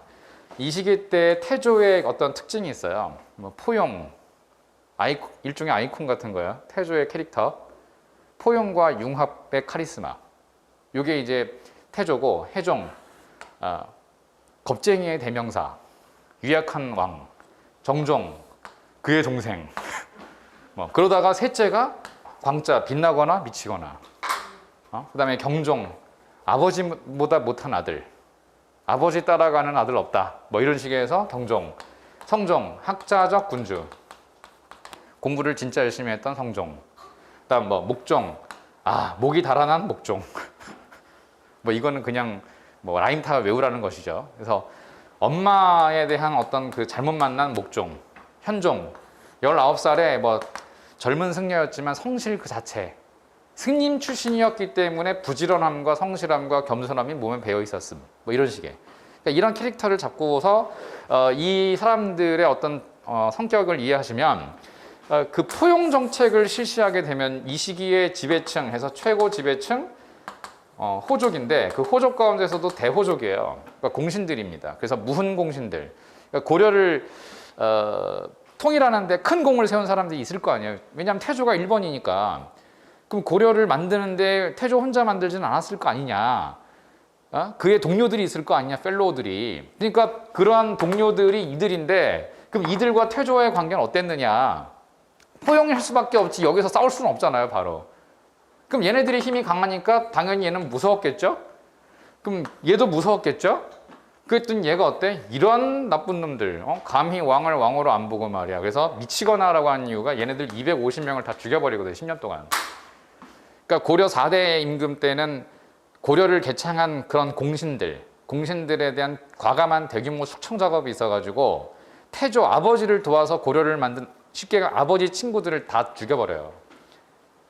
이 시기 때 태조의 어떤 특징이 있어요. 뭐 포용, 일종의 아이콘 같은 거예요. 태조의 캐릭터, 포용과 융합의 카리스마. 이게 이제 태조고 해종, 겁쟁이의 대명사, 유약한 왕, 정종, 그의 동생. 뭐 그러다가 셋째가 광자, 빛나거나 미치거나. 그다음에 경종, 아버지보다 못한 아들. 아버지 따라가는 아들 없다. 뭐 이런 식의 해서 경종. 성종, 학자적 군주. 공부를 진짜 열심히 했던 성종. 그다음 뭐 목종. 목이 달아난 목종. 뭐 이거는 그냥 뭐 라임 타워 외우라는 것이죠. 그래서 엄마에 대한 어떤 그 잘못 만난 목종. 현종. 19살에 뭐 젊은 승려였지만 성실 그 자체. 승림 출신이었기 때문에 부지런함과 성실함과 겸손함이 몸에 배어 있었음. 뭐 이런 식의. 그러니까 이런 캐릭터를 잡고서 이 사람들의 어떤 성격을 이해하시면 그 포용 정책을 실시하게 되면 이 시기의 지배층 해서 최고 지배층 호족인데 그 호족 가운데서도 대호족이에요. 그러니까 공신들입니다. 그래서 무훈 공신들. 그러니까 고려를 통일하는데 큰 공을 세운 사람들이 있을 거 아니에요. 왜냐하면 태조가 1번이니까. 그럼 고려를 만드는데 태조 혼자 만들지는 않았을 거 아니냐. 그의 동료들이 있을 거 아니냐, 펠로우들이. 그러니까 그러한 동료들이 이들인데 그럼 이들과 태조의 관계는 어땠느냐. 포용할 수밖에 없지. 여기서 싸울 수는 없잖아요, 바로. 그럼 얘네들이 힘이 강하니까 당연히 얘는 무서웠겠죠? 그럼 얘도 무서웠겠죠? 그랬더니 얘가 어때? 이런 나쁜 놈들, 감히 왕을 왕으로 안 보고 말이야. 그래서 미치거나라고 하는 이유가 얘네들 250명을 다 죽여버리거든, 10년 동안. 그러니까 고려 4대 임금 때는 고려를 개창한 그런 공신들에 대한 과감한 대규모 숙청 작업이 있어가지고 태조 아버지를 도와서 고려를 만든 쉽게 아버지 친구들을 다 죽여버려요.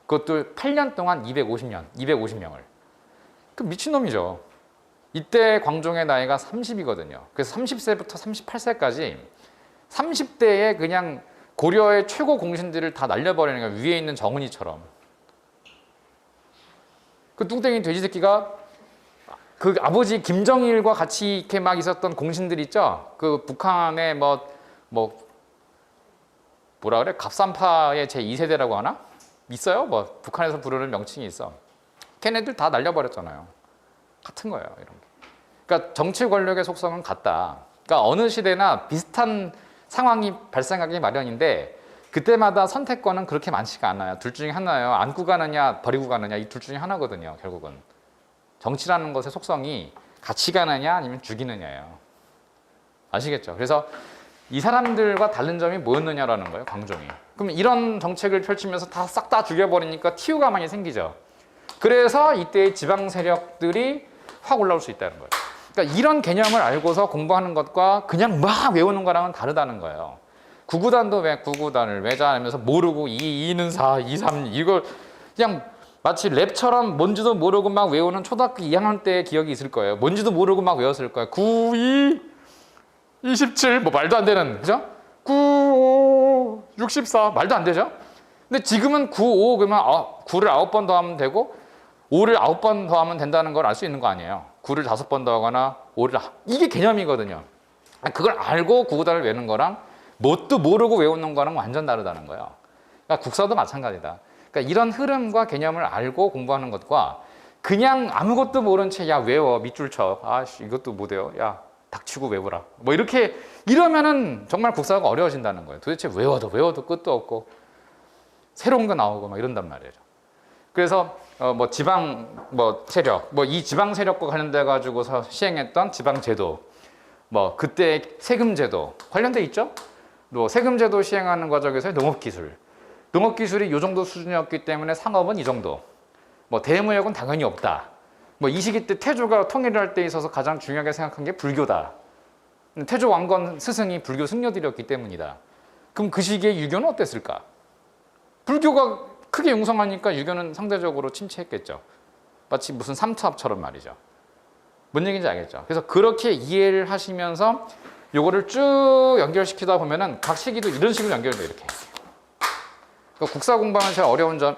그것도 8년 동안 250명을. 그 미친놈이죠. 이때 광종의 나이가 30이거든요. 그래서 30세부터 38세까지 30대에 그냥 고려의 최고 공신들을 다 날려버리는 거예요. 위에 있는 정은이처럼. 그 뚱땡이 돼지 새끼가 그 아버지 김정일과 같이 이렇게 막 있었던 공신들 있죠? 그 북한의 뭐라 그래? 갑산파의 제2세대라고 하나? 있어요? 뭐 북한에서 부르는 명칭이 있어. 걔네들 다 날려버렸잖아요. 같은 거예요, 이런 게. 그러니까 정치 권력의 속성은 같다. 그러니까 어느 시대나 비슷한 상황이 발생하기 마련인데 그때마다 선택권은 그렇게 많지가 않아요. 둘 중에 하나예요. 안고 가느냐, 버리고 가느냐, 이 둘 중에 하나거든요, 결국은. 정치라는 것의 속성이 같이 가느냐 아니면 죽이느냐예요. 아시겠죠? 그래서 이 사람들과 다른 점이 뭐였느냐라는 거예요, 광종이. 그럼 이런 정책을 펼치면서 다 싹 다 죽여버리니까 튀우가 많이 생기죠. 그래서 이때의 지방 세력들이 확 올라올 수 있다는 거예요. 그러니까 이런 개념을 알고서 공부하는 것과 그냥 막 외우는 거랑은 다르다는 거예요. 구구단도 왜 구구단을 외자 하면서 모르고 2는 4, 2, 3 이걸 그냥 마치 랩처럼 뭔지도 모르고 막 외우는 초등학교 2학년 때의 기억이 있을 거예요. 뭔지도 모르고 막 외웠을 거예요. 9, 2, 27 뭐 말도 안 되는, 그죠? 9, 5, 64 말도 안 되죠? 근데 지금은 9, 5 그러면 9를 9번 더하면 되고 5를 9번 더하면 된다는 걸 알 수 있는 거 아니에요. 9를 5번 더하거나 5를 이게 개념이거든요. 그걸 알고 구구단을 외우는 거랑 뭣도 모르고 외우는 거랑 완전 다르다는 거예요. 그러니까 국사도 마찬가지다. 그러니까 이런 흐름과 개념을 알고 공부하는 것과 그냥 아무것도 모른 채 야 외워 밑줄 쳐. 아씨 이것도 못 외워. 야 닥치고 외우라. 뭐 이렇게 이러면은 정말 국사가 어려워진다는 거예요. 도대체 외워도 끝도 없고 새로운 거 나오고 막 이런단 말이죠. 그래서 뭐 지방 뭐 세력, 뭐 이 지방 세력과 관련돼 가지고서 시행했던 지방 제도, 뭐 그때 세금 제도 관련돼 있죠. 또 세금제도 시행하는 과정에서의 농업기술. 농업기술이 이 정도 수준이었기 때문에 상업은 이 정도. 뭐 대무역은 당연히 없다. 뭐 이 시기 때 태조가 통일을 할 때 있어서 가장 중요하게 생각한 게 불교다. 태조 왕건 스승이 불교 승려들이었기 때문이다. 그럼 그 시기에 유교는 어땠을까? 불교가 크게 융성하니까 유교는 상대적으로 침체했겠죠. 마치 무슨 삼투압처럼 말이죠. 뭔 얘기인지 알겠죠? 그래서 그렇게 이해를 하시면서 요거를 쭉 연결시키다 보면은 각 시기도 이런 식으로 연결돼요. 이렇게. 그러니까 국사 공부하면 제일 어려운 점,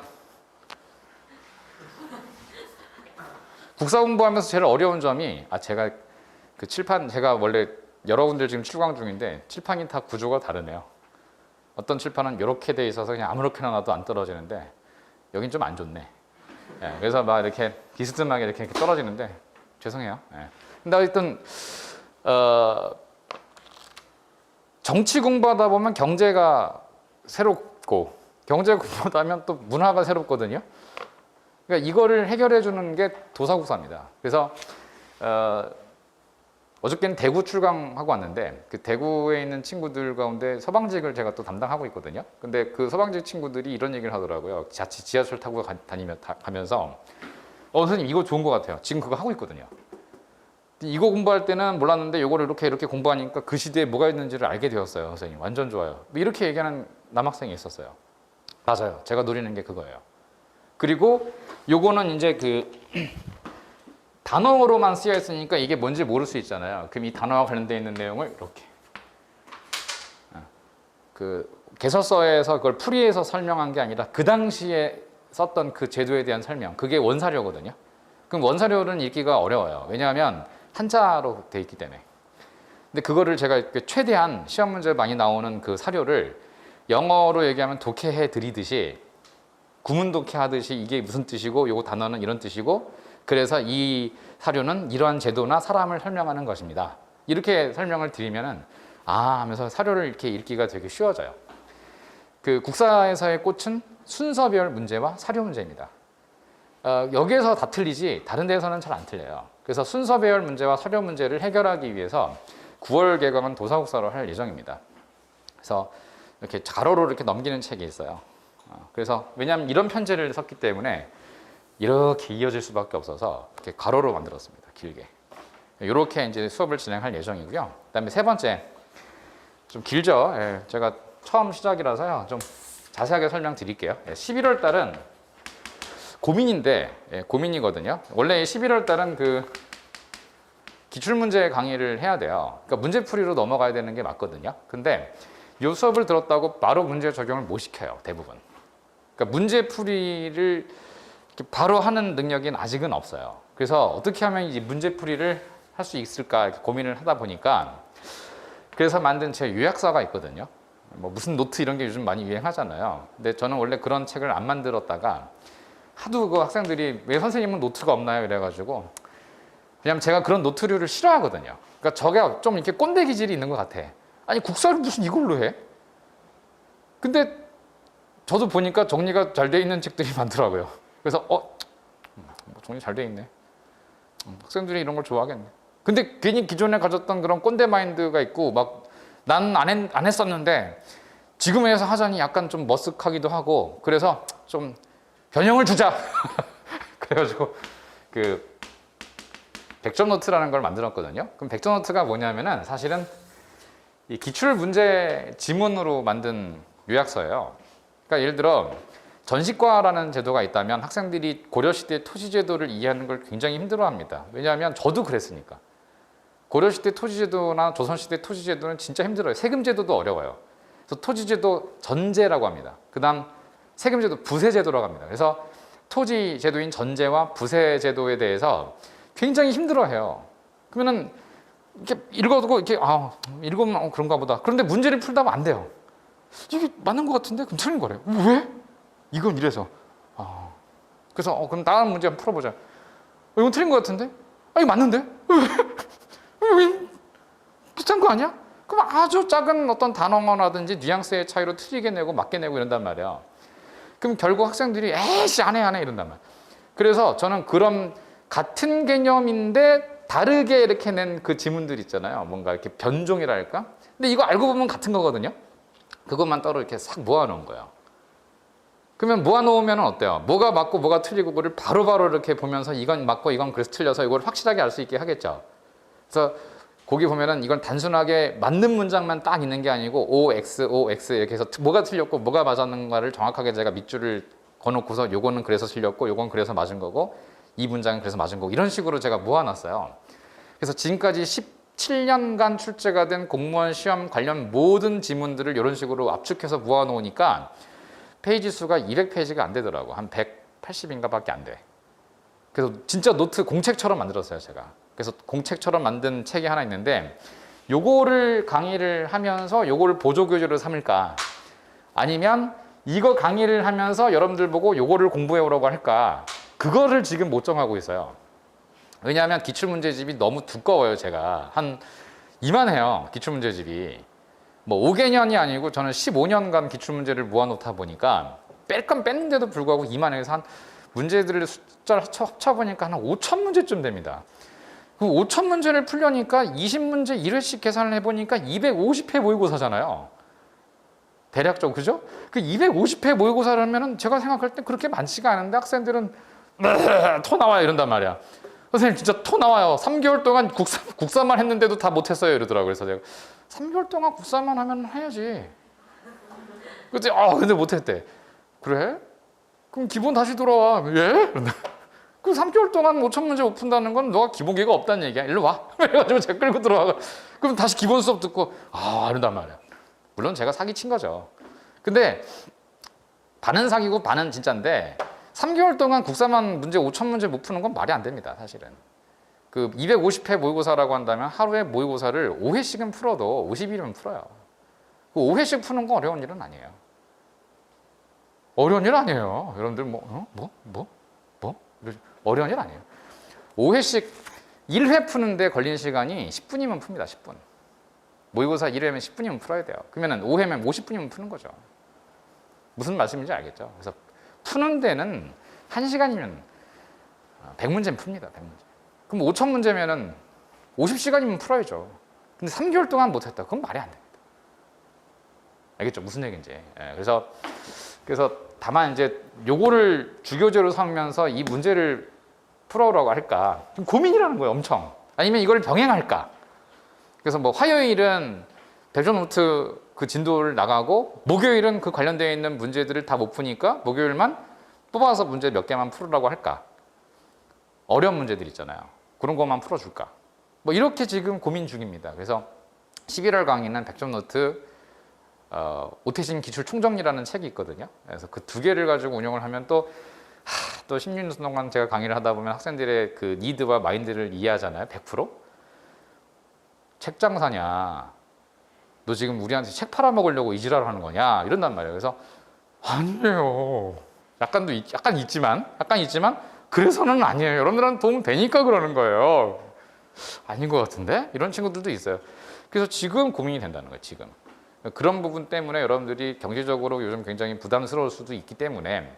국사 공부하면서 제일 어려운 점이 제가 그 칠판 제가 원래 여러 군데 지금 출강 중인데 칠판이 다 구조가 다르네요. 어떤 칠판은 이렇게 돼 있어서 그냥 아무렇게나 놔도 안 떨어지는데 여긴 좀 안 좋네. 예, 그래서 막 이렇게 비스듬하게 이렇게 떨어지는데 죄송해요. 예. 근데 하여튼 정치 공부하다 보면 경제가 새롭고 경제 공부하다 하면 또 문화가 새롭거든요. 그러니까 이거를 해결해 주는 게 도사국사입니다. 그래서 어저께는 대구 출강하고 왔는데 그 대구에 있는 친구들 가운데 서방직을 제가 또 담당하고 있거든요. 근데 그 서방직 친구들이 이런 얘기를 하더라고요. 자칫 지하철 타고 가면서 선생님 이거 좋은 것 같아요. 지금 그거 하고 있거든요. 이거 공부할 때는 몰랐는데 이거를 이렇게 공부하니까 그 시대에 뭐가 있는지를 알게 되었어요. 선생님 완전 좋아요. 이렇게 얘기하는 남학생이 있었어요. 맞아요. 제가 노리는 게 그거예요. 그리고 요거는 이제 그 단어로만 쓰여 있으니까 이게 뭔지 모를 수 있잖아요. 그럼 이 단어와 관련되어 있는 내용을 이렇게 그 개설서에서 그걸 풀이해서 설명한 게 아니라 그 당시에 썼던 그 제도에 대한 설명, 그게 원사료거든요. 그럼 원사료는 읽기가 어려워요. 왜냐하면 한자로 돼 있기 때문에. 근데 그거를 제가 최대한 시험 문제 많이 나오는 그 사료를 영어로 얘기하면 독해해 드리듯이 구문 독해하듯이 이게 무슨 뜻이고 요거 단어는 이런 뜻이고 그래서 이 사료는 이러한 제도나 사람을 설명하는 것입니다. 이렇게 설명을 드리면은 하면서 사료를 이렇게 읽기가 되게 쉬워져요. 그 국사에서의 꽃은 순서별 문제와 사료 문제입니다. 여기에서 다 틀리지 다른 데서는 잘 안 틀려요. 그래서 순서별 문제와 사료 문제를 해결하기 위해서 9월 개강은 도사국사로 할 예정입니다. 그래서 이렇게 가로로 이렇게 넘기는 책이 있어요. 그래서 왜냐하면 이런 편제를 썼기 때문에 이렇게 이어질 수밖에 없어서 이렇게 가로로 만들었습니다. 길게. 이렇게 이제 수업을 진행할 예정이고요. 그다음에 세 번째 좀 길죠. 예, 제가 처음 시작이라서요. 좀 자세하게 설명드릴게요. 11월 달은 고민인데 고민이거든요. 원래 11월 달은 그 기출문제 강의를 해야 돼요. 그러니까 문제풀이로 넘어가야 되는 게 맞거든요. 근데 이 수업을 들었다고 바로 문제 적용을 못 시켜요. 대부분. 그러니까 문제풀이를 바로 하는 능력이 아직은 없어요. 그래서 어떻게 하면 이 문제풀이를 할 수 있을까 이렇게 고민을 하다 보니까 그래서 만든 제 요약서가 있거든요. 뭐 무슨 노트 이런 게 요즘 많이 유행하잖아요. 근데 저는 원래 그런 책을 안 만들었다가 하도 그 학생들이 왜 선생님은 노트가 없나요? 이래가지고 왜냐면 제가 그런 노트류를 싫어하거든요. 그러니까 저게 좀 이렇게 꼰대 기질이 있는 것 같아. 아니 국사를 무슨 이걸로 해? 근데 저도 보니까 정리가 잘 돼 있는 책들이 많더라고요. 그래서 정리 잘 돼 있네. 학생들이 이런 걸 좋아하겠네. 근데 괜히 기존에 가졌던 그런 꼰대 마인드가 있고 막 난 안 했었는데 지금 해서 하자니 약간 좀 머쓱하기도 하고 그래서 좀 변형을 주자. 그래가지고 그 100점 노트라는 걸 만들었거든요. 그럼 100점 노트가 뭐냐면은 사실은 이 기출 문제 지문으로 만든 요약서예요. 그러니까 예를 들어 전시과라는 제도가 있다면 학생들이 고려시대 토지제도를 이해하는 걸 굉장히 힘들어합니다. 왜냐하면 저도 그랬으니까. 고려시대 토지제도나 조선시대 토지제도는 진짜 힘들어요. 세금제도도 어려워요. 그래서 토지제도 전제라고 합니다. 그 다음 세금제도 부세제도라고 합니다. 그래서 토지제도인 전제와 부세제도에 대해서 굉장히 힘들어해요. 그러면은 이렇게 읽어두고 이렇게 읽으면 그런가 보다. 그런데 문제를 풀다 보면 안 돼요. 이게 맞는 것 같은데 그럼 틀린 거래요. 왜? 이건 이래서. 그래서 그럼 다음 문제 한번 풀어보자. 이건 틀린 것 같은데? 이거 맞는데? 왜? 비슷한 거 아니야? 그럼 아주 작은 어떤 단어라든지 뉘앙스의 차이로 틀리게 내고 맞게 내고 이런단 말이야. 그럼 결국 학생들이 에이씨 안 해 이런단 말이야. 그래서 저는 그런 같은 개념인데 다르게 이렇게 낸 그 지문들 있잖아요. 뭔가 이렇게 변종이랄까? 근데 이거 알고 보면 같은 거거든요. 그것만 따로 이렇게 싹 모아놓은 거예요. 그러면 모아놓으면 어때요? 뭐가 맞고 뭐가 틀리고 그걸 바로바로 이렇게 보면서 이건 맞고 이건 그래서 틀려서 이걸 확실하게 알 수 있게 하겠죠. 그래서 거기 보면은 이건 단순하게 맞는 문장만 딱 있는 게 아니고 OX, OX 이렇게 해서 뭐가 틀렸고 뭐가 맞았는가를 정확하게 제가 밑줄을 거놓고서 요거는 그래서 틀렸고 요건 그래서 맞은 거고 이 문장은 그래서 맞은 거고 이런 식으로 제가 모아놨어요. 그래서 지금까지 17년간 출제가 된 공무원 시험 관련 모든 지문들을 이런 식으로 압축해서 모아놓으니까 페이지 수가 200페이지가 안 되더라고. 한 180인가 밖에 안 돼. 그래서 진짜 노트 공책처럼 만들었어요, 제가. 그래서 공책처럼 만든 책이 하나 있는데 요거를 강의를 하면서 요거를 보조교재로 삼을까? 아니면 이거 강의를 하면서 여러분들 보고 요거를 공부해 오라고 할까? 그거를 지금 못 정하고 있어요. 왜냐하면 기출문제집이 너무 두꺼워요, 제가. 한 이만해요, 기출문제집이. 뭐 5개년이 아니고 저는 15년간 기출문제를 모아놓다 보니까 뺄 건 뺐는데도 불구하고 이만해서 한 문제들을 숫자를 합쳐보니까 한 5천 문제쯤 됩니다. 그 5천 문제를 풀려니까 20문제 1회씩 계산을 해보니까 250회 모의고사잖아요. 대략적으로, 그죠? 그 250회 모의고사를 하면은 제가 생각할 때 그렇게 많지가 않은데 학생들은 토 나와요 이런단 말이야. 선생님 진짜 토 나와요. 3개월 동안 국사만 했는데도 다 못했어요 이러더라고요. 그래서 제가 3개월 동안 국사만 하면 해야지. 그치? 근데 못했대. 그래? 그럼 기본 다시 돌아와. 예? 그 3개월 동안 5천 문제 못 푼다는 건 너가 기본기가 없다는 얘기야. 일로 와. 그래가지고 제가 끌고 들어와. 그럼 다시 기본 수업 듣고 이런단 말이야. 물론 제가 사기 친 거죠. 근데 반은 사기고 반은 진짜인데 3개월 동안 국사만 문제 5천 문제 못 푸는 건 말이 안 됩니다. 사실은. 그 250회 모의고사라고 한다면 하루에 모의고사를 5회씩은 풀어도 50일이면 풀어요. 그 5회씩 푸는 건 어려운 일은 아니에요. 어려운 일 아니에요. 여러분들 어려운 일 아니에요. 5회씩 1회 푸는데 걸리는 시간이 10분이면 풉니다. 10분. 모의고사 1회면 10분이면 풀어야 돼요. 그러면 5회면 50분이면 푸는 거죠. 무슨 말씀인지 알겠죠? 그래서 푸는 데는 1시간이면 100문제는 풉니다. 100문제. 그럼 5천 문제면은 50시간이면 풀어야죠. 근데 3개월 동안 못했다. 그건 말이 안 됩니다. 알겠죠? 무슨 얘기인지. 그래서 다만 이제 요거를 주교재로 삼으면서 이 문제를 풀어오라고 할까? 좀 고민이라는 거예요, 엄청. 아니면 이걸 병행할까? 그래서 뭐 화요일은 대전노트 그 진도를 나가고 목요일은 그 관련되어 있는 문제들을 다 못 푸니까 목요일만 뽑아서 문제 몇 개만 풀으라고 할까? 어려운 문제들 있잖아요. 그런 것만 풀어줄까? 뭐 이렇게 지금 고민 중입니다. 그래서 11월 강의는 100점 노트 오태신 기출 총정리라는 책이 있거든요. 그래서 그 두 개를 가지고 운영을 하면 또 16년 동안 제가 강의를 하다 보면 학생들의 그 니드와 마인드를 이해하잖아요. 100%? 책 장사냐? 너 지금 우리한테 책 팔아먹으려고 이지랄을 하는 거냐? 이런단 말이에요. 그래서 아니에요. 약간 있지만 그래서는 아니에요. 여러분들한테 도움 되니까 그러는 거예요. 아닌 것 같은데? 이런 친구들도 있어요. 그래서 지금 고민이 된다는 거예요. 지금. 그런 부분 때문에 여러분들이 경제적으로 요즘 굉장히 부담스러울 수도 있기 때문에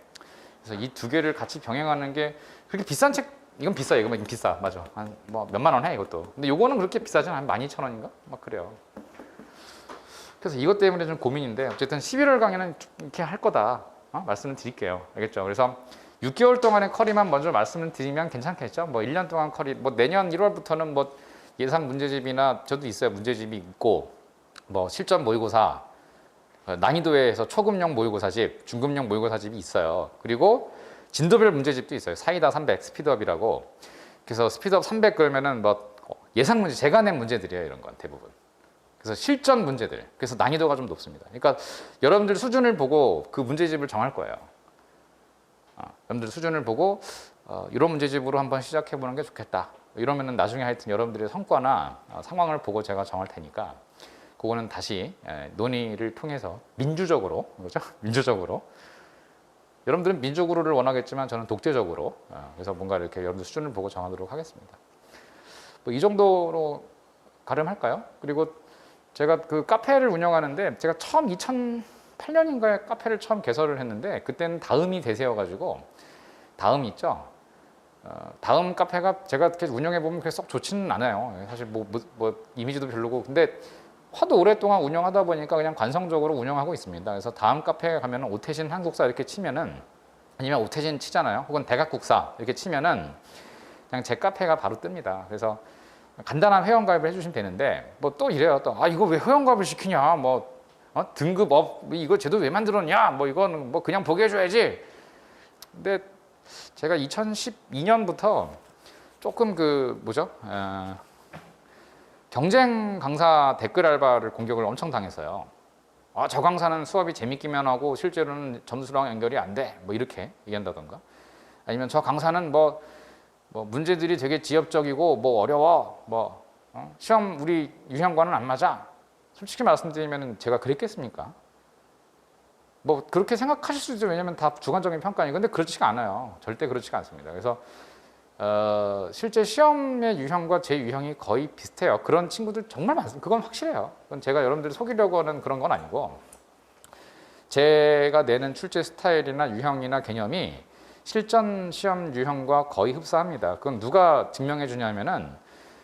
그래서 이 두 개를 같이 병행하는 게 그렇게 비싼 책 이건 비싸요. 이건 비싸. 맞아. 한 뭐 몇만 원 해 이것도. 근데 요거는 그렇게 비싸지 않아요. 12,000원인가? 막 그래요. 그래서 이것 때문에 좀 고민인데 어쨌든 11월 강의는 이렇게 할 거다. 말씀을 드릴게요. 알겠죠? 그래서 6개월 동안의 커리만 먼저 말씀을 드리면 괜찮겠죠? 뭐 1년 동안 커리, 뭐 내년 1월부터는 뭐 예상 문제집이나 저도 있어요. 문제집이 있고 뭐 실전 모의고사, 난이도에서 초급형 모의고사집, 중급형 모의고사집이 있어요. 그리고 진도별 문제집도 있어요. 사이다 300 스피드업이라고. 그래서 스피드업 300 걸면은 뭐 예상 문제, 제가 낸 문제들이에요. 이런 건 대부분. 그래서 실전 문제들. 그래서 난이도가 좀 높습니다. 그러니까 여러분들 수준을 보고 그 문제집을 정할 거예요. 여러분들 수준을 보고 이런 문제집으로 한번 시작해 보는 게 좋겠다. 이러면은 나중에 하여튼 여러분들의 성과나 상황을 보고 제가 정할 테니까 그거는 다시 논의를 통해서 민주적으로, 그렇죠? 민주적으로. 여러분들은 민주구루를 원하겠지만 저는 독재적으로. 그래서 뭔가 이렇게 여러분들 수준을 보고 정하도록 하겠습니다. 뭐 이 정도로 가름할까요? 그리고 제가 그 카페를 운영하는데 제가 처음 2008년인가에 카페를 처음 개설을 했는데 그때는 다음이 대세여가지고 다음 있죠. 다음 카페가 제가 이렇게 운영해 보면 그렇게 썩 좋지는 않아요. 사실 뭐 이미지도 별로고 근데 하도 오랫동안 운영하다 보니까 그냥 관성적으로 운영하고 있습니다. 그래서 다음 카페에 가면은 오태신 한국사 이렇게 치면은, 아니면 오태신 치잖아요. 혹은 대각국사 이렇게 치면은 그냥 제 카페가 바로 뜹니다. 그래서 간단한 회원가입을 해주시면 되는데, 뭐 또 이래요. 또 이거 왜 회원가입을 시키냐, 뭐 등급 업 이거 제도 왜 만들었냐, 뭐 이거는 뭐 그냥 보게 해줘야지. 근데 제가 2012년부터 조금 그 뭐죠? 경쟁 강사 댓글 알바를 공격을 엄청 당했어요. 저 강사는 수업이 재밌기만 하고 실제로는 점수랑 연결이 안 돼. 뭐 이렇게 얘기한다던가. 아니면 저 강사는 뭐 문제들이 되게 지엽적이고 뭐 어려워. 시험 우리 유형과는 안 맞아. 솔직히 말씀드리면 제가 그랬겠습니까? 뭐 그렇게 생각하실 수 있죠. 왜냐면 다 주관적인 평가니까. 근데 그렇지가 않아요. 절대 그렇지가 않습니다. 그래서 실제 시험의 유형과 제 유형이 거의 비슷해요. 그런 친구들 정말 많습니다. 그건 확실해요. 그건 제가 여러분들을 속이려고 하는 그런 건 아니고, 제가 내는 출제 스타일이나 유형이나 개념이 실전 시험 유형과 거의 흡사합니다. 그건 누가 증명해 주냐면은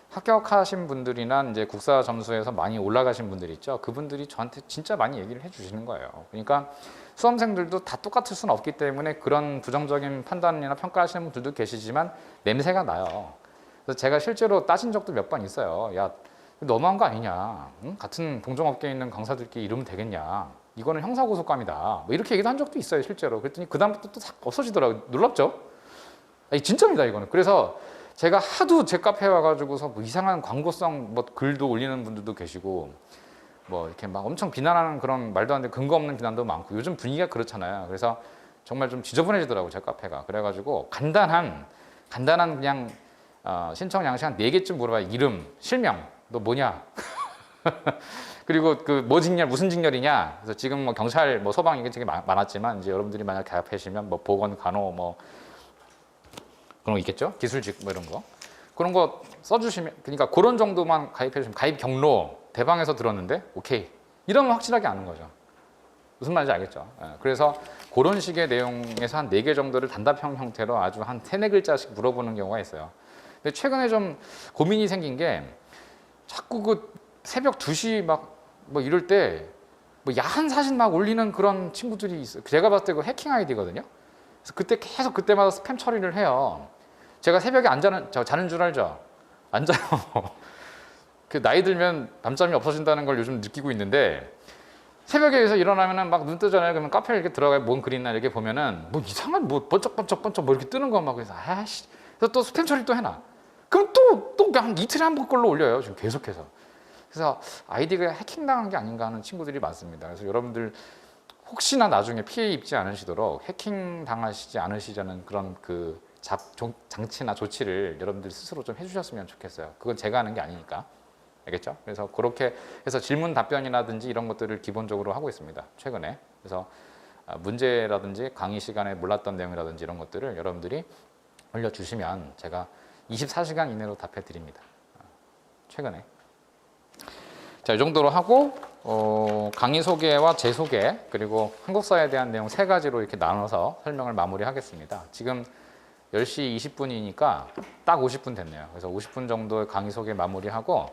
합격하신 분들이나 이제 국사 점수에서 많이 올라가신 분들 있죠. 그분들이 저한테 진짜 많이 얘기를 해 주시는 거예요. 그러니까 수험생들도 다 똑같을 수는 없기 때문에 그런 부정적인 판단이나 평가하시는 분들도 계시지만 냄새가 나요. 그래서 제가 실제로 따진 적도 몇 번 있어요. 야, 너무한 거 아니냐? 응? 같은 동종업계에 있는 강사들끼리 이러면 되겠냐? 이거는 형사고소감이다. 뭐 이렇게 얘기도 한 적도 있어요, 실제로. 그랬더니 그다음부터 또 싹 없어지더라고요. 놀랍죠? 아니, 진짜입니다, 이거는. 그래서 제가 하도 제 카페에 와가지고서 뭐 이상한 광고성 뭐 글도 올리는 분들도 계시고, 뭐 이렇게 막 엄청 비난하는 그런 말도 안 되는 근거 없는 비난도 많고, 요즘 분위기가 그렇잖아요. 그래서 정말 좀 지저분해지더라고요, 제 카페가. 그래가지고 간단한 그냥 신청 양식 한 4개쯤 물어봐요. 이름, 실명, 너 뭐냐? 그리고 그 뭐 직렬, 무슨 직렬이냐? 그래서 지금 뭐 경찰, 뭐 소방 이게 되게 많았지만, 이제 여러분들이 만약 가입하시면 뭐 보건, 간호, 뭐 그런 거 있겠죠? 기술직 뭐 이런 거. 그런 거 써주시면, 그러니까 그런 정도만 가입해주시면, 가입 경로 대방에서 들었는데 오케이, 이러면 확실하게 아는 거죠. 무슨 말인지 알겠죠? 그래서 그런 식의 내용에서 한 4개 정도를 단답형 형태로 아주 한 3-4글자씩 물어보는 경우가 있어요. 근데 최근에 좀 고민이 생긴 게, 자꾸 그 새벽 2시 막 뭐 이럴 때 뭐 야한 사진 막 올리는 그런 친구들이 있어요. 제가 봤을 때 그 해킹 아이디거든요. 그래서 그때 계속 그때마다 스팸 처리를 해요. 제가 새벽에 자는 줄 알죠? 안 자요. 그 나이 들면 밤잠이 없어진다는 걸 요즘 느끼고 있는데, 새벽에서 일어나면은 막 눈 뜨잖아요. 그러면 카페에 이렇게 들어가요. 뭔 글이나 이렇게 보면은 뭐 이상한 뭐 번쩍번쩍 뭐 이렇게 뜨는 거 막, 그래서 아씨. 그래서 또 스팸 처리 또 해놔. 그럼 또 한 이틀에 한 번 걸로 올려요. 지금 계속해서. 그래서 아이디가 해킹당한 게 아닌가 하는 친구들이 많습니다. 그래서 여러분들 혹시나 나중에 피해 입지 않으시도록 해킹 당하시지 않으시자는 그런 그 장치나 조치를 여러분들 스스로 좀 해주셨으면 좋겠어요. 그건 제가 하는 게 아니니까. 알겠죠? 그래서 그렇게 해서 질문 답변이라든지 이런 것들을 기본적으로 하고 있습니다. 최근에. 그래서 문제라든지 강의 시간에 몰랐던 내용이라든지 이런 것들을 여러분들이 올려주시면 제가 24시간 이내로 답해 드립니다. 최근에. 자, 이 정도로 하고 강의 소개와 제 소개, 그리고 한국사에 대한 내용 3가지로 이렇게 나눠서 설명을 마무리하겠습니다. 지금 10시 20분이니까 딱 50분 됐네요. 그래서 50분 정도의 강의 소개 마무리하고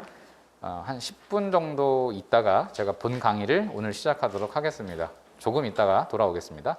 한 10분 정도 있다가 제가 본 강의를 오늘 시작하도록 하겠습니다. 조금 있다가 돌아오겠습니다.